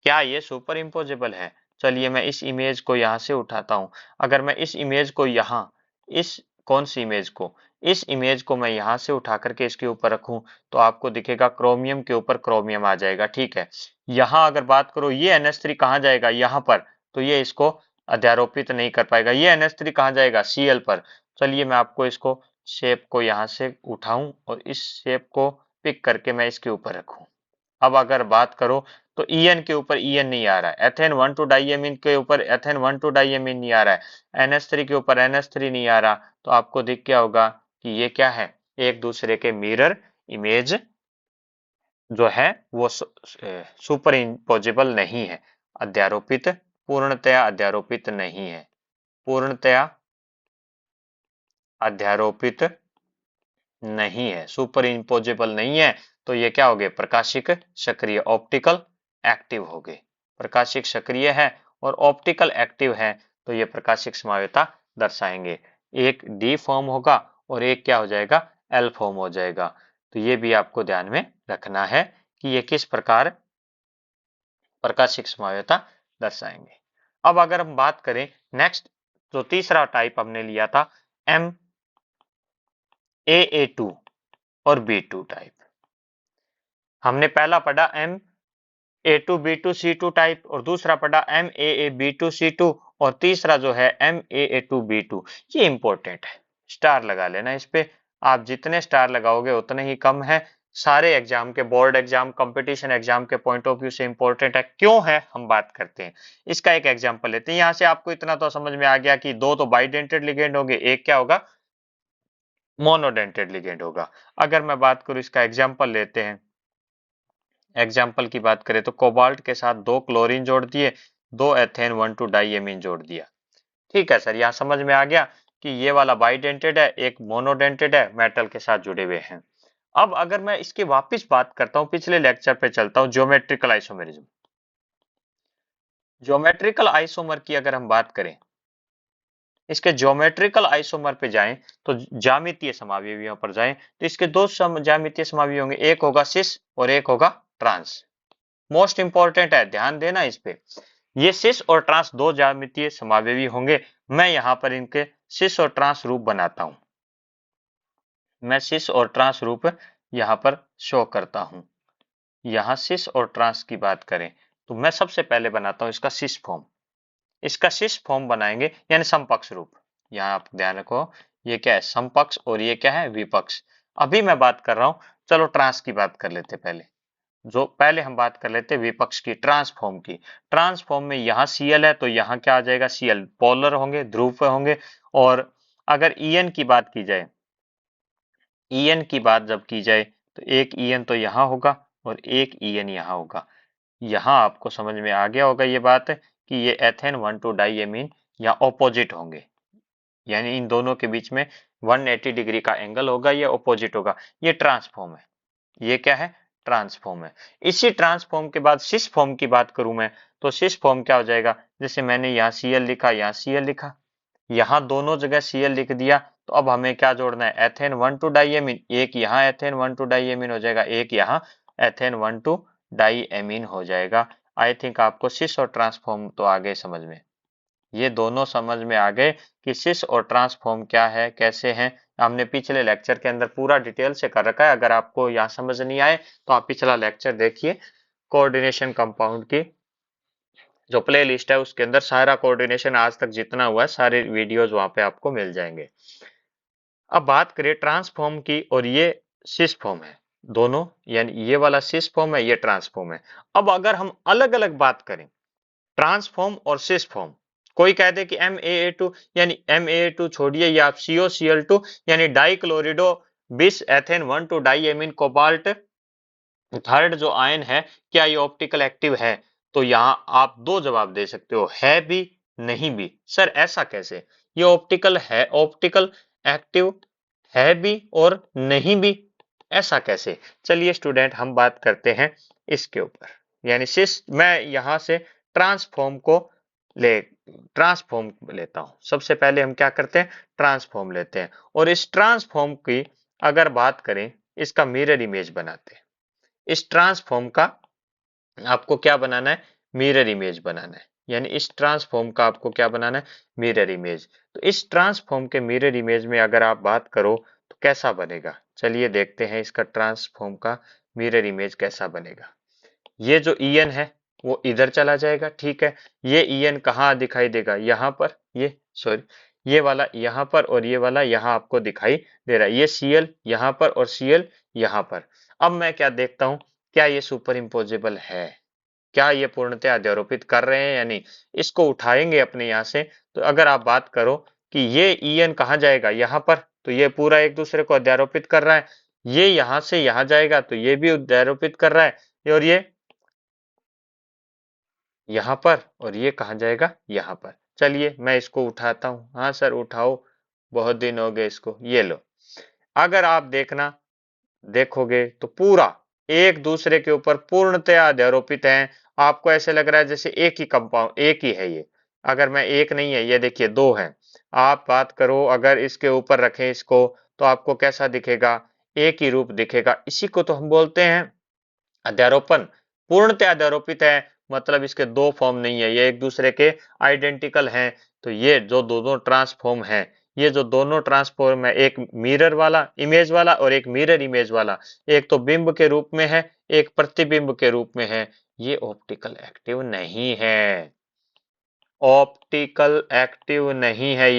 क्या ये सुपर इम्पोजेबल है। चलिए मैं इस इमेज को यहाँ से उठाता हूँ, अगर मैं इस इमेज को यहाँ, इस कौन सी इमेज को, इस इमेज को मैं यहाँ से उठा करके इसके ऊपर रखूं, तो आपको दिखेगा क्रोमियम के ऊपर क्रोमियम आ जाएगा, ठीक है। यहाँ अगर बात करो, ये NH3 कहाँ जाएगा, यहाँ पर, तो ये इसको अध्यारोपित नहीं कर पाएगा। ये NH3 कहाँ जाएगा, Cl पर। चलिए मैं आपको इसको शेप को यहाँ से उठाऊं और इस शेप को पिक करके मैं इसके ऊपर रखूं, अब अगर बात करो तो ईएन के ऊपर ईएन नहीं आ रहा है, एथेन 1,2 डाइएमीन के ऊपर एथेन 1,2 डाइएमीन नहीं आ रहा है, NH3 के ऊपर NH3 नहीं आ रहा, तो आपको दिख क्या होगा कि ये क्या है, एक दूसरे के मिरर इमेज जो है वो सुपर इम्पोजिबल नहीं है, अध्यारोपित, पूर्णतया अध्यारोपित नहीं है, पूर्णतया अध्यारोपित नहीं है, सुपर इम्पोजिबल नहीं है, तो ये क्या हो गए, प्रकाशिक सक्रिय, ऑप्टिकल एक्टिव हो गए। प्रकाशिक सक्रिय है और ऑप्टिकल एक्टिव है, तो ये प्रकाशिक समावेता दर्शाएंगे। एक डी फॉर्म होगा और एक क्या हो जाएगा, एल फॉर्म हो जाएगा। तो ये भी आपको ध्यान में रखना है कि ये किस प्रकार प्रकाशिक समावेता दर्शाएंगे। अब अगर हम बात करें नेक्स्ट, तो तीसरा टाइप हमने लिया था एम AA2 और B2 टाइप। हमने पहला पढ़ा MA2B2C2 टाइप और दूसरा पढ़ा MAAB2C2 और तीसरा जो है MAA2B2। ये इंपॉर्टेंट है, स्टार लगा लेना इस पे, आप जितने स्टार लगाओगे उतने ही कम है। सारे एग्जाम के, बोर्ड एग्जाम, कंपटीशन एग्जाम के पॉइंट ऑफ व्यू से इंपॉर्टेंट है। क्यों है, हम बात करते हैं। इसका एक एग्जांपल लेते हैं। यहां से आपको इतना तो समझ में आ गया कि दो तो बाइडेंटेड लिगेंड होंगे, एक क्या होगा, मोनोडेंटेड लिगेंड होगा। अगर मैं बात करूं, इसका एग्जांपल लेते हैं। एग्जाम्पल की बात करें तो कोबाल्ट के साथ 2 क्लोरीन जोड़ दिए, 2 एथेन 1,2 डाइएमीन जोड़ दिया। ठीक है सर, यहाँ समझ में आ गया कि ये वाला बाइडेंटेड है, एक मोनोडेंटेड है, मेटल के साथ जुड़े हुए हैं। अब अगर मैं इसकी वापस बात करता हूँ, पिछले लेक्चर पे चलता हूँ, ज्योमेट्रिकल आइसोमेरिज्म। ज्योमेट्रिकल आइसोमर की अगर हम बात करें, इसके ज्योमेट्रिकल आइसोमर पे जाएं तो ज्यामितीय समावयवियों पर जाएं तो इसके दो ज्यामितीय समावयव होंगे, एक होगा सिस और एक होगा ट्रांस। मोस्ट इंपॉर्टेंट है, ध्यान देना इस पे। ये सिस और ट्रांस दो ज्यामितीय समावयवी होंगे। मैं यहां पर इनके सिस और ट्रांस रूप बनाता हूं। मैं सिस और ट्रांस रूप यहां पर शो करता हूं। यहां सिस और ट्रांस की बात करें तो मैं सबसे पहले बनाता हूं इसका सिस फॉर्म। इसका सिस फॉर्म बनाएंगे, यानी समपक्ष रूप। यहाँ आप ध्यान रखो, ये क्या है, समपक्ष, और ये क्या है, विपक्ष। अभी मैं बात कर रहा हूं, चलो ट्रांस की बात कर लेते पहले। जो पहले हम बात कर लेते हैं विपक्ष की, ट्रांसफॉर्म की। ट्रांसफॉर्म में यहाँ Cl है तो यहाँ क्या आ जाएगा, Cl पोलर होंगे, ध्रुव होंगे। और अगर En की बात की जाए, En की बात जब की जाए तो एक En तो यहाँ होगा और एक En यहाँ होगा। यहाँ आपको समझ में आ गया होगा ये बात कि ये एथेन 1,2 डाइएमीन या ऑपोजिट होंगे, यानी इन दोनों के बीच में 180 डिग्री का एंगल होगा, ये ऑपोजिट होगा। ये ट्रांसफॉर्म है, ये क्या है, ट्रांसफॉर्म है। इसी ट्रांसफॉर्म के बाद सिस फॉर्म की बात करूं मैं, तो सिस फॉर्म क्या हो जाएगा, जैसे मैंने यहाँ Cl लिखा, यहाँ Cl लिखा, यहाँ दोनों जगह Cl लिख दिया, तो अब हमें क्या जोड़ना है, एथेन 1,2 डाइएमीन, एक यहाँ एथेन 1,2 डाइएमीन हो जाएगा, एक यहाँ एथेन 1,2 डाइएमीन हो जाएगा। आई थिंक आपको सिस और ट्रांसफॉर्म तो आ गए समझ में, ये दोनों समझ में आ गए कि सिस और ट्रांसफॉर्म क्या है, कैसे हैं। हमने पिछले लेक्चर के अंदर पूरा डिटेल से कर रखा है। अगर आपको यहाँ समझ नहीं आए तो आप पिछला लेक्चर देखिए, कोऑर्डिनेशन कंपाउंड की जो प्ले लिस्ट है उसके अंदर सारा कोऑर्डिनेशन आज तक जितना हुआ है, सारे वीडियोज वहां पे आपको मिल जाएंगे। अब बात करें ट्रांसफॉर्म की, और ये सिस फॉर्म है दोनों, यानी ये वाला सिस फॉर्म है, ये ट्रांसफॉर्म है। अब अगर हम अलग अलग बात करें, ट्रांसफॉर्म और सिस फॉर्म, कोई कह दे कि MAA2, यानी MAA2 छोड़िए, या आप COCl2 यानी डाइक्लोरिडो बिस एथेन 1,2 डाइएमीन कोबाल्ट थर्ड जो आयन है, क्या ये ऑप्टिकल एक्टिव है? तो यहाँ आप दो जवाब दे सकते हो, है भी, नहीं भी। सर ऐसा कैसे, ये ऑप्टिकल है, ऑप्टिकल एक्टिव है भी और नहीं भी, ऐसा कैसे? चलिए स्टूडेंट, हम बात करते हैं इसके ऊपर, यानी सिस, मैं यहां से ट्रांसफॉर्म को ले ट्रांसफॉर्म लेता हूं। सबसे पहले हम क्या करते हैं, ट्रांसफॉर्म लेते हैं, और इस ट्रांसफॉर्म की अगर बात करें, इसका मिरर इमेज बनाते हैं। इस ट्रांसफॉर्म का आपको क्या बनाना है, मिरर इमेज बनाना है, यानी इस ट्रांसफॉर्म का आपको क्या बनाना है, मिरर इमेज। तो इस ट्रांसफॉर्म के मिरर इमेज में अगर आप बात करो तो कैसा बनेगा, चलिए देखते हैं इसका ट्रांसफॉर्म का मिरर इमेज कैसा बनेगा। ये जो En है वो इधर चला जाएगा, ठीक है। ये En कहाँ दिखाई देगा, यहाँ पर, ये सॉरी, ये वाला यहाँ पर और ये वाला यहाँ आपको दिखाई दे रहा है। ये Cl यहाँ पर और Cl यहाँ पर। अब मैं क्या देखता हूँ, क्या ये सुपर इम्पोजेबल है, क्या ये पूर्णतः अध्यारोपित कर रहे हैं या नहीं, इसको उठाएंगे अपने यहाँ से। तो अगर आप बात करो कि ये En कहाँ जाएगा, यहाँ पर, तो ये पूरा एक दूसरे को अध्यारोपित कर रहा है। ये यहाँ से यहाँ जाएगा तो ये भी अध्यारोपित कर रहा है, और ये यहाँ पर, और ये कहाँ जाएगा, यहाँ पर। चलिए मैं इसको उठाता हूँ। हाँ सर उठाओ, बहुत दिन हो गए इसको। ये लो, अगर आप देखोगे तो पूरा एक दूसरे के ऊपर पूर्णतया अध्यारोपित है। आपको ऐसे लग रहा है जैसे एक ही कंपाउंड, एक ही है ये। अगर मैं एक नहीं है, ये देखिए दो है। आप बात करो अगर इसके ऊपर रखें इसको, तो आपको कैसा दिखेगा, एक ही रूप दिखेगा। इसी को तो हम बोलते हैं अध्यारोपण। पूर्णतः अध्यारोपित है मतलब इसके दो फॉर्म नहीं है, ये एक दूसरे के आइडेंटिकल हैं। तो ये जो दोनों ट्रांसफॉर्म है, ये जो दोनों ट्रांसफॉर्म है, एक मिरर वाला इमेज वाला और एक मिरर इमेज वाला, एक तो बिंब के रूप में है, एक प्रतिबिंब के रूप में है, ये ऑप्टिकल एक्टिव नहीं है। ऑप्टिकल एक्टिव नहीं है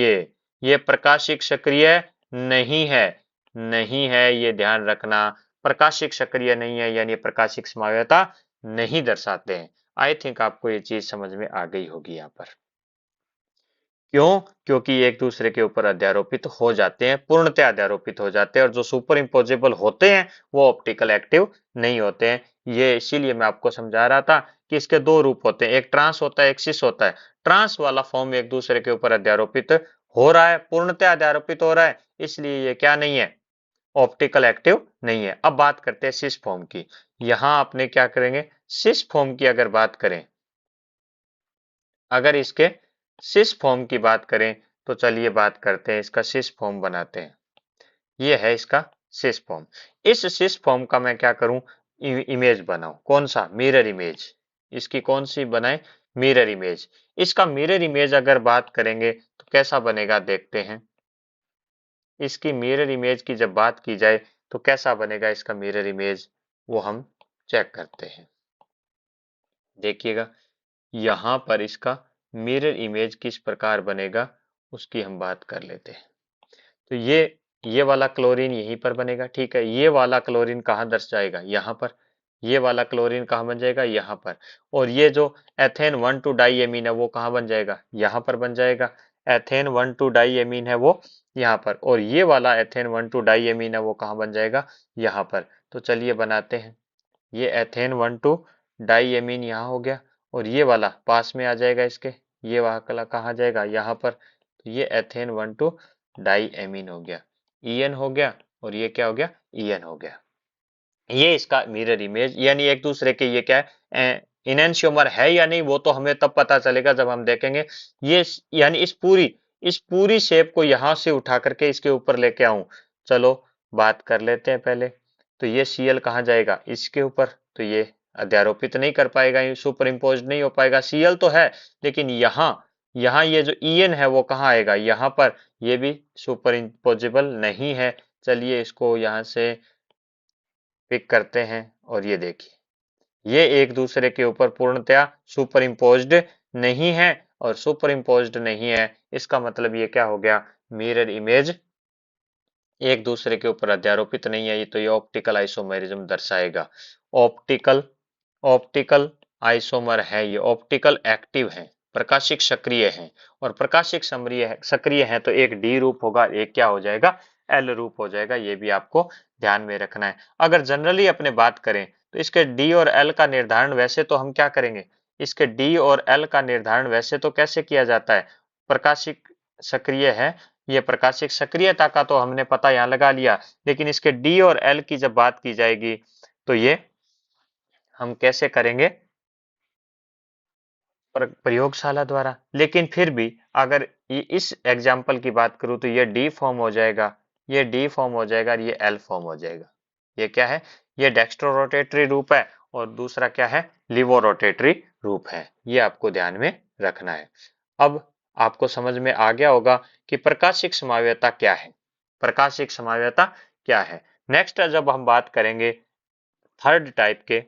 ये प्रकाशिक सक्रिय नहीं है, नहीं है, ये ध्यान रखना। प्रकाशिक सक्रिय नहीं है यानी प्रकाशिक समाव्यता नहीं दर्शाते हैं। आई थिंक आपको ये चीज समझ में आ गई होगी यहाँ पर। क्यों? क्योंकि एक दूसरे के ऊपर अध्यारोपित हो जाते हैं, पूर्णतः अध्यारोपित हो जाते हैं, और जो सुपर इम्पोजेबल होते हैं वो ऑप्टिकल एक्टिव नहीं होते हैं। ये इसीलिए मैं आपको समझा रहा था कि इसके दो रूप होते हैं, एक ट्रांस होता है, एक सिस होता है। ट्रांस वाला फॉर्म एक दूसरे के ऊपर अध्यारोपित हो रहा है, पूर्णतः अध्यारोपित हो रहा है, इसलिए ये क्या नहीं है, ऑप्टिकल एक्टिव नहीं है। अब बात करते हैं सिस फॉर्म की। यहाँ आपने क्या करेंगे, सिस फॉर्म की अगर बात करें, अगर इसके सिस फॉर्म की बात करें, तो चलिए बात करते हैं, इसका सिस फॉर्म बनाते हैं। ये है इसका सिस फॉर्म। इस सिस फॉर्म का मैं क्या करूं, इमेज बनाऊं, कौन सा, मिरर इमेज। इसकी कौन सी बनाए, मिरर इमेज। इसका मिरर इमेज अगर बात करेंगे तो कैसा बनेगा देखते हैं। इसकी मिरर इमेज की जब बात की जाए तो कैसा बनेगा इसका मिरर इमेज, वो हम चेक करते हैं। देखिएगा यहाँ पर इसका मिरर इमेज किस प्रकार बनेगा उसकी हम बात कर लेते हैं। तो ये वाला क्लोरीन यहीं पर बनेगा, ठीक है। ये वाला क्लोरीन कहाँ दर्श जाएगा, यहाँ पर। ये वाला क्लोरीन कहाँ बन जाएगा, यहाँ पर। और ये जो एथेन 1,2 डाईएमीन है वो कहाँ बन जाएगा, यहाँ पर बन जाएगा। एथेन 1,2 डाईएमीन है वो यहाँ पर, और ये वाला एथेन 1,2 डाईएमीन है वो कहाँ बन जाएगा, यहाँ पर। तो चलिए बनाते हैं। ये एथेन 1,2 डाईएमीन यहाँ हो गया, और ये वाला पास में आ जाएगा इसके, ये वाला कहाँ जाएगा, यहाँ पर। तो ये एथेन 1,2 डाईएमीन हो गया, ईएन हो गया, और ये क्या हो गया, ईएन हो गया। ये इसका मिरर इमेज, यानी एक दूसरे के ये क्या है, इनैंशियोमर है या नहीं वो तो हमें तब पता चलेगा जब हम देखेंगे। ये यानी इस पूरी शेप को यहां से उठा करके इसके ऊपर लेके आऊं। चलो बात कर लेते हैं पहले। तो ये Cl कहाँ जाएगा, इसके ऊपर। तो ये अध्यारोपित नहीं कर पाएगा, ये सुपर इम्पोज नहीं हो पाएगा। Cl तो है, लेकिन यहाँ यहाँ ये जो En है वो कहाँ आएगा, यहाँ पर। ये भी सुपर इम्पोजेबल नहीं है। चलिए इसको यहाँ से पिक करते हैं, और ये देखिए ये एक दूसरे के ऊपर पूर्णतया सुपर इम्पोज्ड नहीं है, और सुपर इम्पोज्ड नहीं है इसका मतलब ये क्या हो गया, मिरर इमेज एक दूसरे के ऊपर अध्यारोपित नहीं है। ये तो ये ऑप्टिकल आइसोमेरिज्म दर्शाएगा। ऑप्टिकल ऑप्टिकल आइसोमर है, ये ऑप्टिकल एक्टिव है, प्रकाशिक सक्रिय है। और प्रकाशिक सक्रिय है तो एक डी रूप होगा, एक क्या हो जाएगा, एल रूप हो जाएगा। ये भी आपको ध्यान में रखना है। अगर जनरली अपने बात करें तो इसके डी और एल का निर्धारण वैसे तो हम क्या करेंगे, इसके डी और एल का निर्धारण वैसे तो कैसे किया जाता है, प्रकाशिक सक्रिय है, ये प्रकाशिक सक्रियता का तो हमने पता यहाँ लगा लिया। लेकिन इसके डी और एल की जब बात की जाएगी तो ये हम कैसे करेंगे, प्रयोगशाला द्वारा। लेकिन फिर भी अगर ये इस एग्जाम्पल की बात करूं तो ये डी फॉर्म हो जाएगा, ये डी फॉर्म हो जाएगा, और ये एल फॉर्म हो जाएगा। ये क्या है, ये डेक्स्ट्रो रोटेटरी रूप है, और दूसरा क्या है, लिवो रोटेटरी रूप है। ये आपको ध्यान में रखना है। अब आपको समझ में आ गया होगा कि प्रकाशिक समाव्यता क्या है, प्रकाशिक समाव्यता क्या है। नेक्स्ट जब हम बात करेंगे थर्ड टाइप के,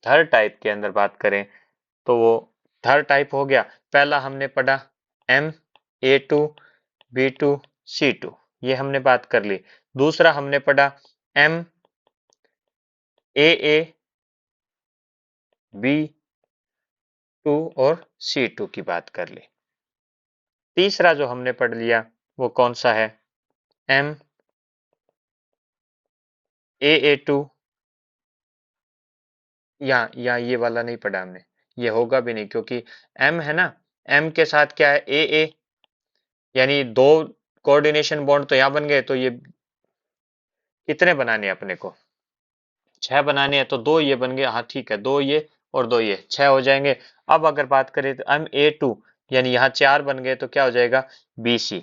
थर्ड टाइप के अंदर बात करें तो वो थर्ड टाइप हो गया। पहला हमने पढ़ा Ma2B2C2, ये हमने बात कर ली। दूसरा हमने पढ़ा AA, B2 और C2 की बात कर ली। तीसरा जो हमने पढ़ लिया वो कौन सा है? MAA2, या ये वाला नहीं पढ़ा हमने, ये होगा भी नहीं क्योंकि M है ना, M के साथ क्या है? AA, यानी दो कोऑर्डिनेशन बॉन्ड तो यहां बन गए, तो ये कितने बनाने हैं अपने को? 6 बनाने हैं, तो 2 ये बन गए। हाँ ठीक है, 2 ये और 2 ये 6 हो जाएंगे। अब अगर बात करें तो MA2, यानी यहाँ 4 बन गए, तो क्या हो जाएगा? BC,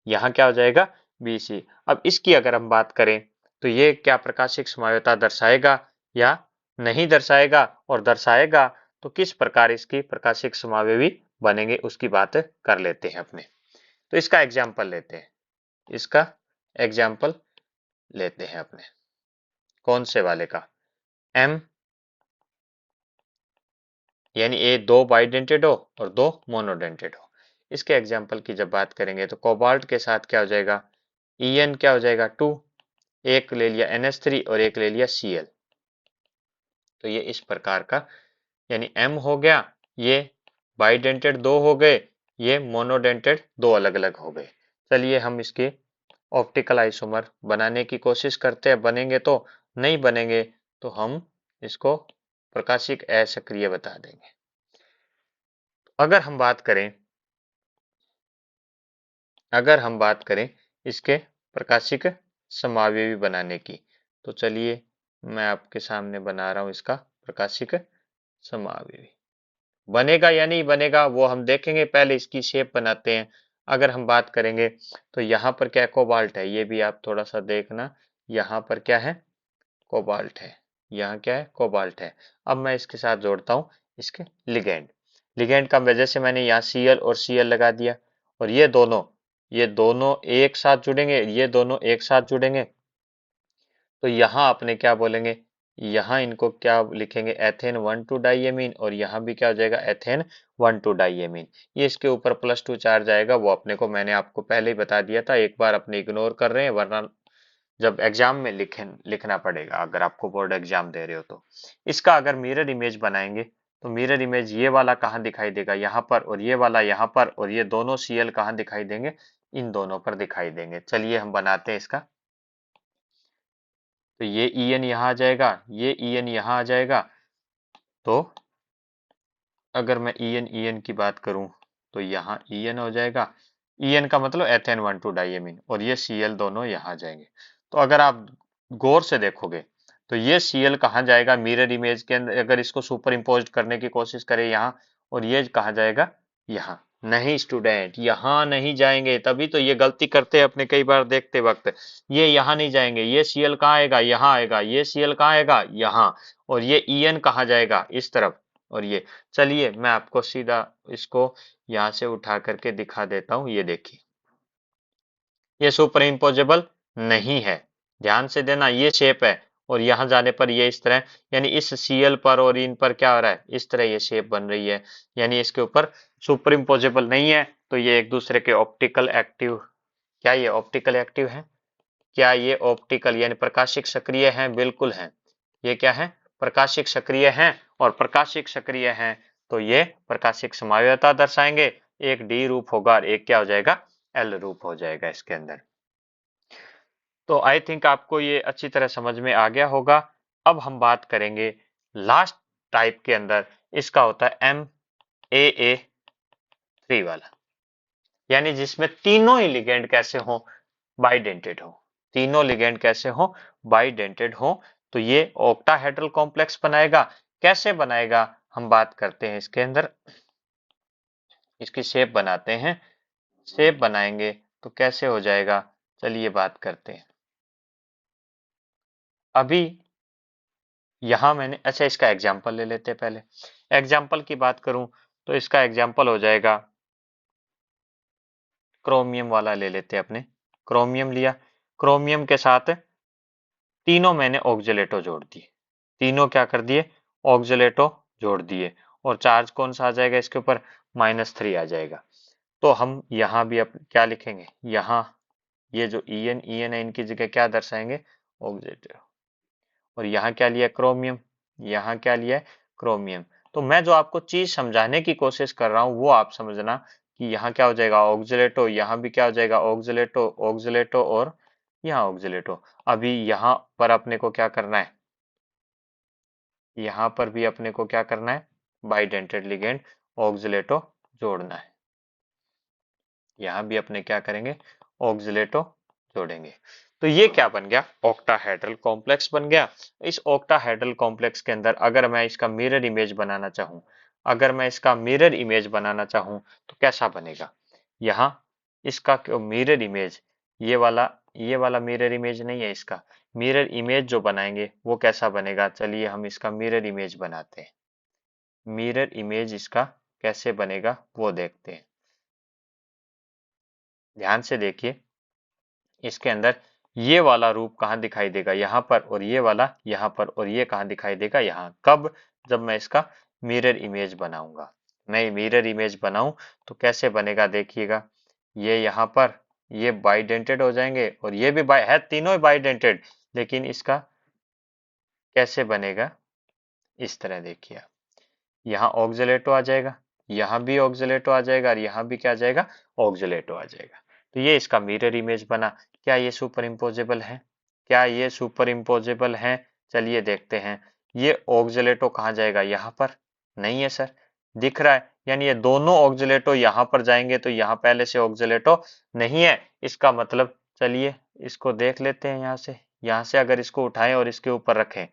यहाँ क्या हो जाएगा? BC। अब इसकी अगर हम बात करें तो ये क्या प्रकाशिक समायोता दर्शाएगा या नहीं दर्शाएगा, और दर्शाएगा तो किस प्रकार इसकी प्रकाशिक समावयवी बनेंगे उसकी बात कर लेते हैं अपने। तो इसका एग्जाम्पल लेते हैं, इसका एग्जाम्पल लेते हैं अपने। कौन से वाले का? M, यानी ए दो बाइडेंटेड हो और 2 मोनोडेंटेड हो। इसके एग्जाम्पल की जब बात करेंगे तो कोबाल्ट के साथ क्या हो जाएगा? En क्या हो जाएगा? 2, एक ले लिया NH3 और एक ले लिया Cl। तो ये इस प्रकार का, यानी M हो गया, ये बाइडेंटेड 2 हो गए, ये मोनोडेंटेड 2 अलग अलग हो गए। चलिए हम इसके ऑप्टिकल आइसोमर बनाने की कोशिश करते हैं। बनेंगे तो नहीं बनेंगे तो हम इसको प्रकाशिक असक्रिय बता देंगे। अगर हम बात करें इसके प्रकाशिक समावयवी बनाने की, तो चलिए मैं आपके सामने बना रहा हूं इसका प्रकाशिक समावयवी। बनेगा या नहीं बनेगा वो हम देखेंगे, पहले इसकी शेप बनाते हैं। अगर हम बात करेंगे तो यहाँ पर क्या है? कोबाल्ट है, ये भी आप थोड़ा सा देखना, यहाँ पर क्या है? कोबाल्ट है, यहाँ क्या है? कोबाल्ट है। अब मैं इसके साथ जोड़ता हूँ इसके लिगेंड। लिगेंड का वजह से मैंने यहाँ Cl और Cl लगा दिया, और ये दोनों एक साथ जुड़ेंगे, ये दोनों एक साथ जुड़ेंगे, तो यहाँ अपने क्या बोलेंगे? यहाँ इनको क्या लिखेंगे? एथेन 1,2 डाइएमीन, और यहाँ भी क्या हो जाएगा? Ethane 1,2 diamine. ये इसके ऊपर +2 चार्ज आएगा, वो अपने को मैंने आपको पहले ही बता दिया था, एक बार अपने इग्नोर कर रहे हैं, वरना जब एग्जाम में लिखना पड़ेगा, अगर आपको बोर्ड एग्जाम दे रहे हो तो। इसका अगर मिरर इमेज बनाएंगे तो मिरर इमेज ये वाला कहाँ दिखाई देगा? यहाँ पर, और ये वाला यहाँ पर, और ये दोनों Cl कहाँ दिखाई देंगे? इन दोनों पर दिखाई देंगे। चलिए हम बनाते हैं इसका। तो ये En यहाँ आ जाएगा, ये En यहाँ आ जाएगा। तो अगर मैं En की बात करूं तो यहाँ En हो जाएगा। En का मतलब एथेन 1,2 डाइएमीन, और ये Cl दोनों यहाँ जाएंगे। तो अगर आप गौर से देखोगे तो ये Cl कहाँ जाएगा मिरर इमेज के अंदर? अगर इसको सुपर इम्पोज करने की कोशिश करें यहाँ, और ये कहाँ जाएगा? यहाँ। नहीं स्टूडेंट, यहाँ नहीं जाएंगे, तभी तो ये गलती करते हैं अपने कई बार देखते वक्त। ये यहाँ नहीं जाएंगे, ये Cl कहाँ आएगा? यहाँ आएगा। ये Cl कहाँ आएगा? यहाँ। और ये En कहाँ जाएगा? इस तरफ। और ये, चलिए मैं आपको सीधा इसको यहाँ से उठा करके दिखा देता हूँ। ये देखिए, ये सुपर इम्पोजेबल नहीं है, ध्यान से देना, ये शेप है, और यहाँ जाने पर ये इस तरह, यानी इस Cl पर और इन पर क्या हो रहा है? इस तरह ये शेप बन रही है, यानी इसके ऊपर सुपर इम्पोजेबल नहीं है। तो ये एक दूसरे के ऑप्टिकल एक्टिव, क्या ये ऑप्टिकल एक्टिव है? क्या ये ऑप्टिकल यानी प्रकाशिक सक्रिय हैं? बिल्कुल हैं। ये क्या है? प्रकाशिक सक्रिय हैं, और प्रकाशिक सक्रिय हैं तो ये प्रकाशिक समावयवता दर्शाएंगे। एक डी रूप होगा और एक क्या हो जाएगा? एल रूप हो जाएगा इसके अंदर। तो आई थिंक आपको ये अच्छी तरह समझ में आ गया होगा। अब हम बात करेंगे लास्ट टाइप के अंदर, इसका होता है MAA3 वाला, यानी जिसमें तीनों ही लिगेंड कैसे हो? बाइडेंटेड हो। तीनों लिगेंड कैसे हो? बाइडेंटेड हो। तो ये ऑक्टाहेड्रल कॉम्प्लेक्स बनाएगा। कैसे बनाएगा हम बात करते हैं इसके अंदर। इसकी शेप बनाते हैं, शेप बनाएंगे तो कैसे हो जाएगा, चलिए बात करते हैं। अभी यहां मैंने, अच्छा इसका एग्जाम्पल ले लेते हैं पहले। एग्जाम्पल की बात करूं तो इसका एग्जाम्पल हो जाएगा, क्रोमियम वाला ले लेते हैं अपने। क्रोमियम लिया, क्रोमियम के साथ तीनों मैंने ऑक्जेलेटो जोड़ दिए, तीनों क्या कर दिए? ऑक्जेलेटो जोड़ दिए, और चार्ज कौन सा आ जाएगा इसके ऊपर? -3 आ जाएगा। तो हम यहाँ भी अब क्या लिखेंगे? यहाँ ये जो En है इनकी जगह क्या दर्शाएंगे? ऑक्जेलेटो। और यहाँ क्या लिया क्रोमियम, यहाँ क्या लिया क्रोमियम। तो मैं जो आपको चीज समझाने की कोशिश कर रहा हूँ वो आप समझना कि यहाँ क्या हो जाएगा ऑक्सीलेटो, यहाँ भी क्या हो जाएगा ऑक्सीलेटो, ऑक्सीलेटो और यहाँ ऑक्सीलेटो। अभी यहाँ पर अपने को क्या करना है, यहाँ पर भी अपने को क्या करना है बाइडेंटेड लिगेंड ऑक्सीलेटो जोड़ना है। यहाँ भी अपने क्या करेंगे ऑक्सीलेटो जोड़ेंगे। तो ये क्या बन गया ऑक्टाहेड्रल कॉम्प्लेक्स बन गया। इस ऑक्टाहेड्रल कॉम्प्लेक्स के अंदर अगर मैं इसका मिरर इमेज बनाना चाहूं, अगर मैं इसका मिरर इमेज बनाना चाहूं तो कैसा बनेगा, यहाँ इसका मिरर इमेज ये वाला मिरर इमेज नहीं है, इसका मिरर इमेज जो बनाएंगे वो कैसा बनेगा। चलिए हम इसका मिरर इमेज बनाते हैं। मिरर इमेज इसका कैसे बनेगा वो देखते हैं। ध्यान से देखिए इसके अंदर ये वाला रूप कहाँ दिखाई देगा यहाँ पर, और ये वाला यहाँ पर, और ये कहाँ दिखाई देगा यहाँ। कब, जब मैं इसका मिरर इमेज बनाऊंगा। मैं मिरर इमेज बनाऊं तो कैसे बनेगा देखिएगा, ये यहाँ पर ये बाइडेंटेड हो जाएंगे और ये भी बाई है, तीनों ही बाइडेंटेड, लेकिन इसका कैसे बनेगा इस तरह देखिए, यहाँ ऑक्सीलेटो आ जाएगा, यहाँ भी ऑक्सीलेटो आ जाएगा और यहाँ भी क्या आ जाएगा ऑक्सीलेटो आ जाएगा। तो ये इसका मिरर इमेज बना। क्या ये सुपर इम्पोजेबल है, क्या ये सुपर इम्पोजेबल है, चलिए देखते हैं। ये ऑक्सीलेटो कहाँ जाएगा यहाँ पर, नहीं है सर, दिख रहा है, यानी ये दोनों ऑक्सीलेटो यहाँ पर जाएंगे तो यहाँ पहले से ऑक्सीलेटो नहीं है। इसका मतलब चलिए इसको देख लेते हैं, यहाँ से अगर इसको उठाएं और इसके ऊपर रखें,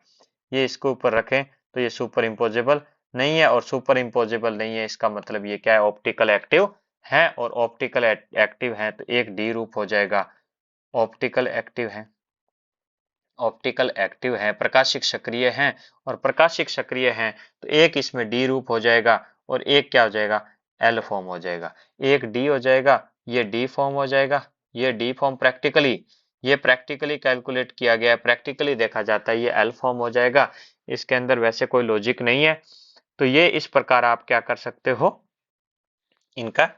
ये इसके ऊपर रखें तो ये सुपर इम्पोजेबल नहीं है, और सुपर इम्पोजेबल नहीं है इसका मतलब ये क्या है ऑप्टिकल एक्टिव है, और ऑप्टिकल एक्टिव है तो एक डी रूप हो जाएगा। ऑप्टिकल एक्टिव है, ऑप्टिकल एक्टिव है, प्रकाशिक सक्रिय है, और प्रकाशिक सक्रिय है तो एक इसमें डी रूप हो जाएगा और एक क्या हो जाएगा एल फॉर्म हो जाएगा। एक डी हो जाएगा, ये डी फॉर्म हो जाएगा, ये डी फॉर्म प्रैक्टिकली, ये प्रैक्टिकली कैलकुलेट किया गया है, प्रैक्टिकली देखा जाता है, ये एल फॉर्म हो जाएगा। इसके अंदर वैसे कोई लॉजिक नहीं है। तो ये इस प्रकार आप क्या कर सकते हो, इनका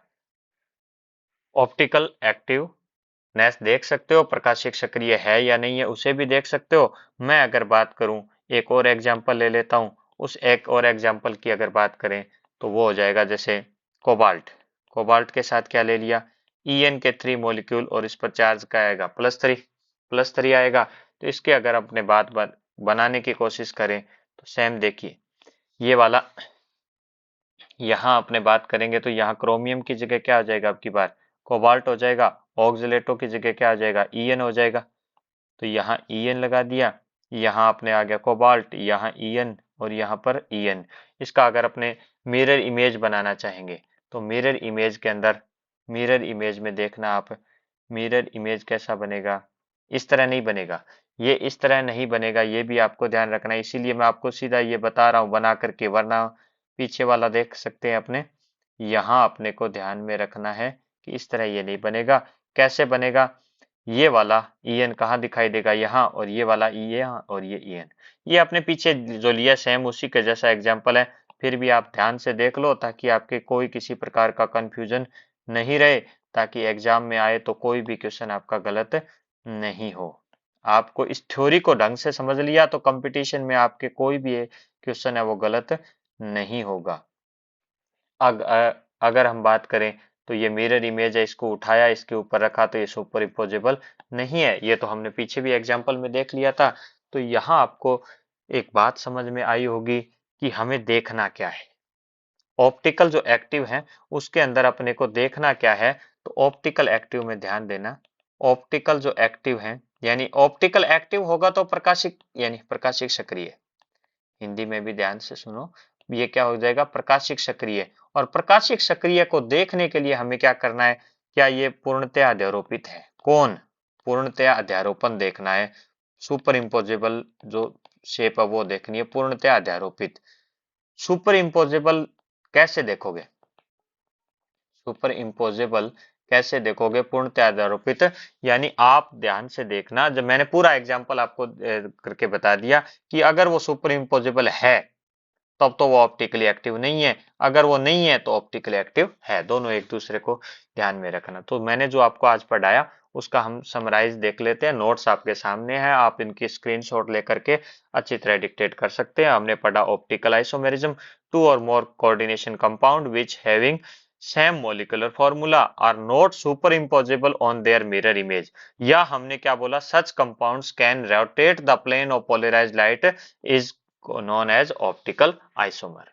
ऑप्टिकल एक्टिवनेस देख सकते हो, प्रकाशिक सक्रिय है या नहीं है उसे भी देख सकते हो। मैं अगर बात करूं, एक और एग्जांपल ले लेता हूं, उस एक और एग्जांपल की अगर बात करें तो वो हो जाएगा जैसे कोबाल्ट। कोबाल्ट के साथ क्या ले लिया En के 3 मॉलिक्यूल और इस पर चार्ज का आएगा +3 आएगा। तो इसके अगर अपने बात बनाने की कोशिश करें तो सेम देखिए ये वाला, यहाँ अपने बात करेंगे तो यहाँ क्रोमियम की जगह क्या आ जाएगा, अब की बार कोबाल्ट हो जाएगा, ऑक्सीलेटो की जगह क्या आ जाएगा En हो जाएगा। तो यहाँ En लगा दिया, यहाँ अपने आ गया कोबाल्ट, यहाँ En और यहाँ पर En। इसका अगर अपने मिरर इमेज बनाना चाहेंगे तो मिरर इमेज के अंदर, मिरर इमेज में देखना आप, मिरर इमेज कैसा बनेगा, इस तरह नहीं बनेगा, ये इस तरह नहीं बनेगा, ये भी आपको ध्यान रखना है। इसीलिए मैं आपको सीधा ये बता रहा हूँ बना करके, वरना पीछे वाला देख सकते हैं अपने, यहाँ अपने को ध्यान में रखना है कि इस तरह ये नहीं बनेगा। कैसे बनेगा, ये वाला En कहाँ दिखाई देगा यहाँ, और ये वाला यहाँ और ये En, ये अपने पीछे जो लिया सेम उसी के जैसा एग्जाम्पल है। फिर भी आप ध्यान से देख लो ताकि आपके कोई किसी प्रकार का कंफ्यूजन नहीं रहे, ताकि एग्जाम में आए तो कोई भी क्वेश्चन आपका गलत नहीं हो। आपको इस थ्योरी को ढंग से समझ लिया तो कंपटीशन में आपके कोई भी क्वेश्चन है वो गलत नहीं होगा। अगर हम बात करें तो ये मिरर इमेज है, इसको उठाया इसके ऊपर रखा तो ये सुपर इम्पोजेबल नहीं है, ये तो हमने पीछे भी एग्जाम्पल में देख लिया था। तो यहाँ आपको एक बात समझ में आई होगी कि हमें देखना क्या है, ऑप्टिकल जो एक्टिव है उसके अंदर अपने को देखना क्या है। तो ऑप्टिकल एक्टिव में ध्यान देना, ऑप्टिकल जो एक्टिव है यानी ऑप्टिकल एक्टिव होगा तो प्रकाशिक यानी प्रकाशिक सक्रिय, हिंदी में भी ध्यान से सुनो, ये क्या हो जाएगा प्रकाशिक सक्रिय। और प्रकाशिक सक्रिय को देखने के लिए हमें क्या करना है, क्या ये पूर्णतया अध्यारोपित है, कौन पूर्णतया अध्यारोपण देखना है, सुपर इम्पोजेबल जो शेप है वो देखनी है, पूर्णतया अध्यारोपित। सुपर इम्पोजेबल कैसे देखोगे, सुपर इम्पोजेबल कैसे देखोगे पूर्णतया अध्यारोपित, यानी आप ध्यान से देखना, जब मैंने पूरा एग्जांपल आपको करके बता दिया कि अगर वो सुपर इम्पोजेबल है तब तो वो ऑप्टिकली एक्टिव नहीं है, अगर वो नहीं है तो ऑप्टिकली एक्टिव है, दोनों एक दूसरे को ध्यान में रखना। तो मैंने जो आपको आज पढ़ाया उसका हम समराइज देख लेते हैं। नोट्स आपके सामने है, आप इनकी स्क्रीनशॉट लेकर के अच्छी तरह डिक्टेट कर सकते हैं। हमने पढ़ा ऑप्टिकल आइसोमेरिज्म, टू और more coordination compound which having same molecular formula are not superimposable on their mirror image. या हमने क्या बोला, such compounds can rotate the plane of polarized light is known as optical isomer.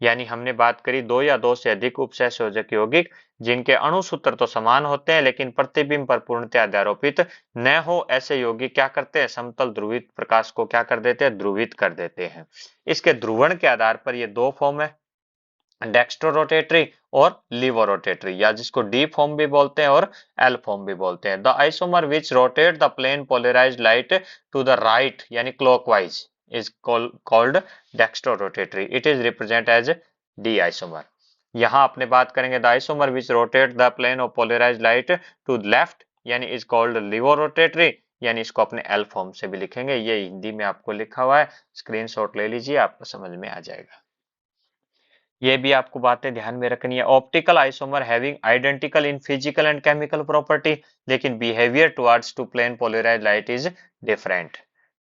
यानी हमने बात करी दो या दो से अधिक उपसहसंयोजक यौगिक जिनके अणु सूत्र तो समान होते हैं लेकिन प्रतिबिंब पर पूर्णतः अध्यारोपित न हो, ऐसे यौगिक क्या करते हैं, समतल ध्रुवित प्रकाश को क्या कर देते हैं, ध्रुवित कर देते हैं। इसके ध्रुवण के आधार पर ये दो फॉर्म है, डेक्स्ट्रोरोटेटरी और लीवोरोटेटरी, या जिसको डी फॉर्म भी बोलते हैं और एल फॉर्म भी बोलते हैं। The isomer which rotate the plane polarised light to the right यानी clockwise is called dextrorotatory. It is represent as D isomer. यहाँ आपने बात करेंगे the isomer which rotate the plane of polarized light to left यानी is called levorotatory, यानी इसको अपने L form से भी लिखेंगे। ये हिंदी में आपको लिखा हुआ है, स्क्रीनशॉट ले लीजिए, आपको समझ में आ जाएगा। ये भी आपको बातें ध्यान में रखनी है। Optical isomer having identical in physical and chemical property, लेकिन behaviour towards to plane polarised light is different.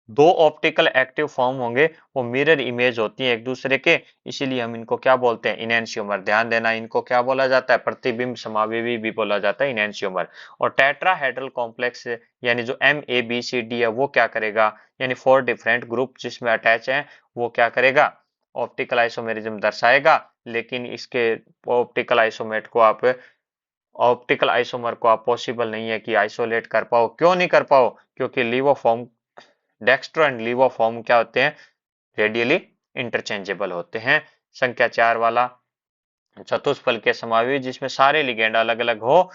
दो ऑप्टिकल एक्टिव फॉर्म होंगे, वो मिरर इमेज होती है एक दूसरे के, इसीलिए हम इनको क्या बोलते हैं, इनैंशियोमर। ध्यान देना, इनको क्या बोला जाता है, प्रतिबिंब समावेवी भी बोला जाता है, इनैंशियोमर। और टेट्राहेड्रल कॉम्प्लेक्स यानी जो MABCD है वो क्या करेगा, यानी 4 डिफरेंट ग्रुप जिसमें अटैच है, वो क्या करेगा, ऑप्टिकल आइसोमेरिज्म दर्शाएगा। लेकिन इसके ऑप्टिकल आइसोमेट को आप ऑप्टिकल आइसोमर को आप पॉसिबल नहीं है कि आइसोलेट कर पाओ। क्यों नहीं कर पाओ, क्योंकि लीवो फॉर्म, डेक्स्ट्रो एंड लीवो फॉर्म क्या होते हैं, रेडियली इंटरचेंजेबल होते हैं। संख्या 4 वाला चतुष्फल के समावेश जिसमें सारे लिगेंड अलग अलग हो,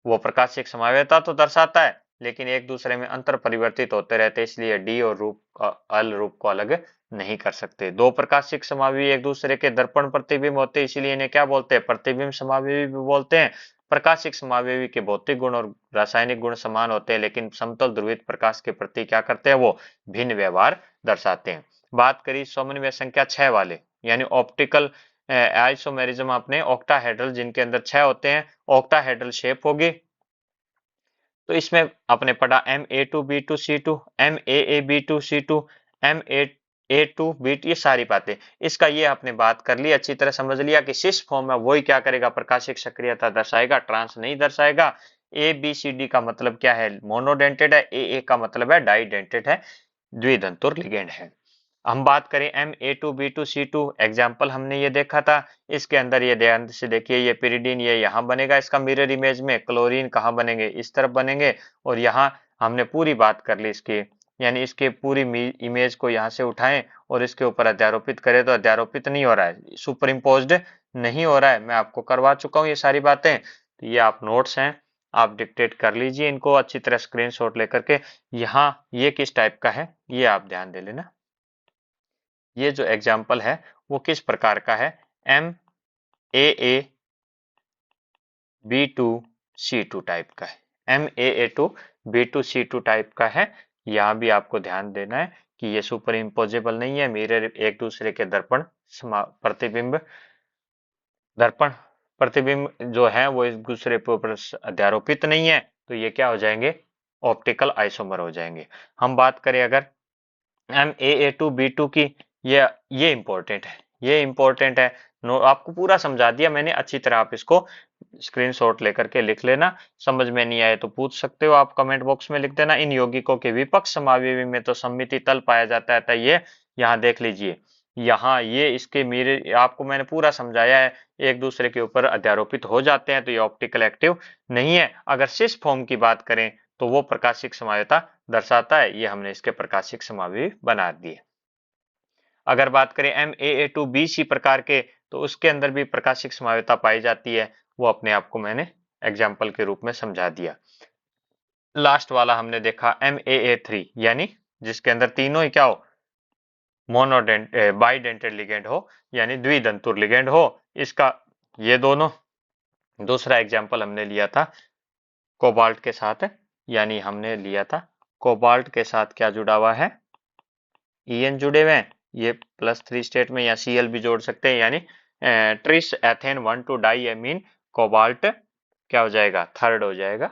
वो प्रकाशिक समावेशता तो दर्शाता है लेकिन एक दूसरे में अंतर परिवर्तित होते रहते, इसलिए डी और रूप अल रूप को अलग नहीं कर सकते। दो प्रकाशिक समावेशी एक दूसरे के दर्पण प्रतिबिंब होते हैं, इसीलिए इन्हें क्या बोलते हैं, प्रतिबिंब समावेशी भी बोलते हैं। प्रकाशिक समावेशी के भौतिक गुण और रासायनिक गुण समान होते हैं लेकिन समतल ध्रुवित प्रकाश के प्रति क्या करते हैं, वो भिन्न व्यवहार दर्शाते हैं। बात करी समन्वय संख्या 6 वाले यानी ऑप्टिकल आइसोमेरिज्म अपने ऑक्टाहेड्रल, जिनके अंदर 6 होते हैं, ऑक्टाहेड्रल शेप होगी। तो इसमें आपने पढ़ा MA2B2C2, MAAB2C2, MA2B2, ये सारी बातें, इसका ये आपने बात कर ली, अच्छी तरह समझ लिया कि सिस फॉर्म है वही क्या करेगा, प्रकाशिक सक्रियता दर्शाएगा, ट्रांस नहीं दर्शाएगा। ABCD का मतलब क्या है, मोनोडेंटेड है। AA का मतलब है डाइडेंटेड है, द्विदंतुर लिगेंड है। हम बात करें MA2B2C2 एग्जाम्पल हमने ये देखा था, इसके अंदर ये ध्यान से देखिए, ये पिरिडीन ये यहाँ बनेगा, इसका मिरर इमेज में क्लोरीन कहाँ बनेंगे, इस तरफ बनेंगे। और यहाँ हमने पूरी बात कर ली इसकी, यानी इसके पूरी इमेज को यहाँ से उठाएं और इसके ऊपर अध्यारोपित करें तो अध्यारोपित नहीं हो रहा है, सुपर इम्पोज्ड नहीं हो रहा है। मैं आपको करवा चुका हूँ ये सारी बातें, तो ये आप नोट्स हैं, आप डिक्टेट कर लीजिए इनको अच्छी तरह स्क्रीनशॉट लेकर के। यहाँ ये किस टाइप का है ये आप ध्यान दे लेना। ये जो एग्जाम्पल है वो किस प्रकार का है, MAAB2C2 टाइप का है, MAA2B2C2 टाइप का है। यहाँ भी आपको ध्यान देना है कि ये सुपर इम्पोजेबल नहीं है, मिरर एक दूसरे के दर्पण प्रतिबिंब, दर्पण प्रतिबिंब जो है वो एक दूसरे के ऊपर अध्यारोपित नहीं है, तो ये क्या हो जाएंगे, ऑप्टिकल आइसोमर हो जाएंगे। हम बात करें अगर MAA2B2 की, ये इंपॉर्टेंट है, ये इंपॉर्टेंट है। नो आपको पूरा समझा दिया मैंने, अच्छी तरह आप इसको स्क्रीनशॉट लेकर के लिख लेना। समझ में नहीं आए तो पूछ सकते हो, आप कमेंट बॉक्स में लिख देना। इन यौगिकों के विपक्ष समावेशी में तो सममिति तल पाया जाता है, ये यहाँ देख लीजिए, यहाँ ये इसके मेरे आपको मैंने पूरा समझाया है, एक दूसरे के ऊपर अध्यारोपित हो जाते हैं तो ये ऑप्टिकल एक्टिव नहीं है। अगर सिस फॉर्म की बात करें तो वो प्रकाशिक समावेशता दर्शाता है, ये हमने इसके प्रकाशिक समावेशी बना दिए। अगर बात करें MAA2BC प्रकार के, तो उसके अंदर भी प्रकाशिक समावेशता पाई जाती है, वो अपने आप को मैंने एग्जाम्पल के रूप में समझा दिया। लास्ट वाला हमने देखा MAA3 यानी जिसके अंदर तीनों ही क्या हो, मोनोडेंट बाइडेंटेड लिगेंड हो यानी द्विदंतुर लिगेंड हो। इसका ये दोनों, दूसरा एग्जाम्पल हमने लिया था कोबाल्ट के साथ, यानी हमने लिया था कोबाल्ट के साथ क्या जुड़ा हुआ है, EN जुड़े हुए हैं, ये +3 स्टेट में, या Cl भी जोड़ सकते हैं, यानी tris ethane 1,2 diamine cobalt क्या हो जाएगा, थर्ड हो जाएगा।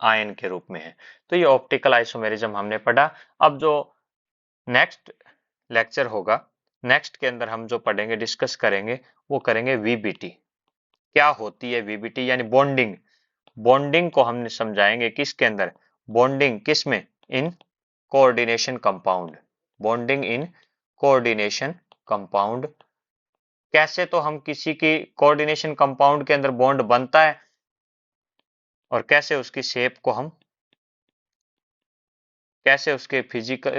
आयन के रूप में है। तो ये ऑप्टिकल आइसोमेरिज्म हमने पढ़ा। अब जो नेक्स्ट लेक्चर होगा, नेक्स्ट के अंदर हम जो पढ़ेंगे, डिस्कस करेंगे, वो करेंगे वीबीटी। क्या होती है वीबीटी, यानी बॉन्डिंग। बॉन्डिंग को हमने समझाएंगे किसके अंदर, बॉन्डिंग किस में, in coordination compound. Bonding in coordination compound. कैसे तो हम किसी की कोऑर्डिनेशन कंपाउंड के अंदर बॉन्ड बनता है और कैसे उसकी शेप को हम, कैसे उसके फिजिकल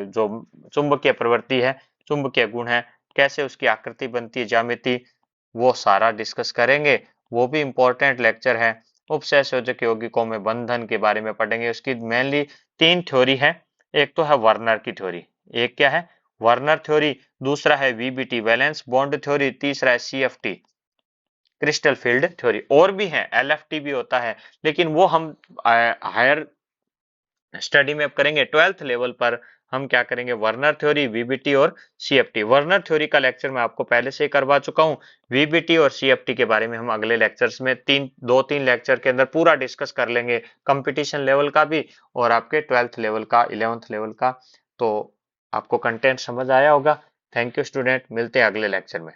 जो चुंबकीय प्रवृत्ति है, चुंबकीय गुण है, कैसे उसकी आकृति बनती है, ज्यामिति, वो सारा डिस्कस करेंगे। वो भी इंपॉर्टेंट लेक्चर है। उपसंयोजक यौगिकों में बंधन के बारे में पढ़ेंगे। उसकी मेनली 3 थ्योरी है। एक तो है वर्नर की थ्योरी, एक क्या है, वर्नर थ्योरी, दूसरा है वीबीटी वैलेंस बॉन्ड थ्योरी, तीसरा है सीएफटी क्रिस्टल फील्ड थ्योरी। और भी है, एलएफटी भी होता है, लेकिन वो हम हायर स्टडी में अब करेंगे। 12th लेवल पर हम क्या करेंगे, वर्नर थ्योरी, वीबीटी और सीएफटी। वर्नर थ्योरी का लेक्चर मैं आपको पहले से ही करवा चुका हूं। वीबीटी और सीएफटी के बारे में हम अगले लेक्चर्स में 2-3 लेक्चर के अंदर पूरा डिस्कस कर लेंगे, कंपटीशन लेवल का भी और आपके 12th लेवल का, 11th लेवल का। तो आपको कंटेंट समझ आया होगा। थैंक यू स्टूडेंट, मिलते हैं अगले लेक्चर में।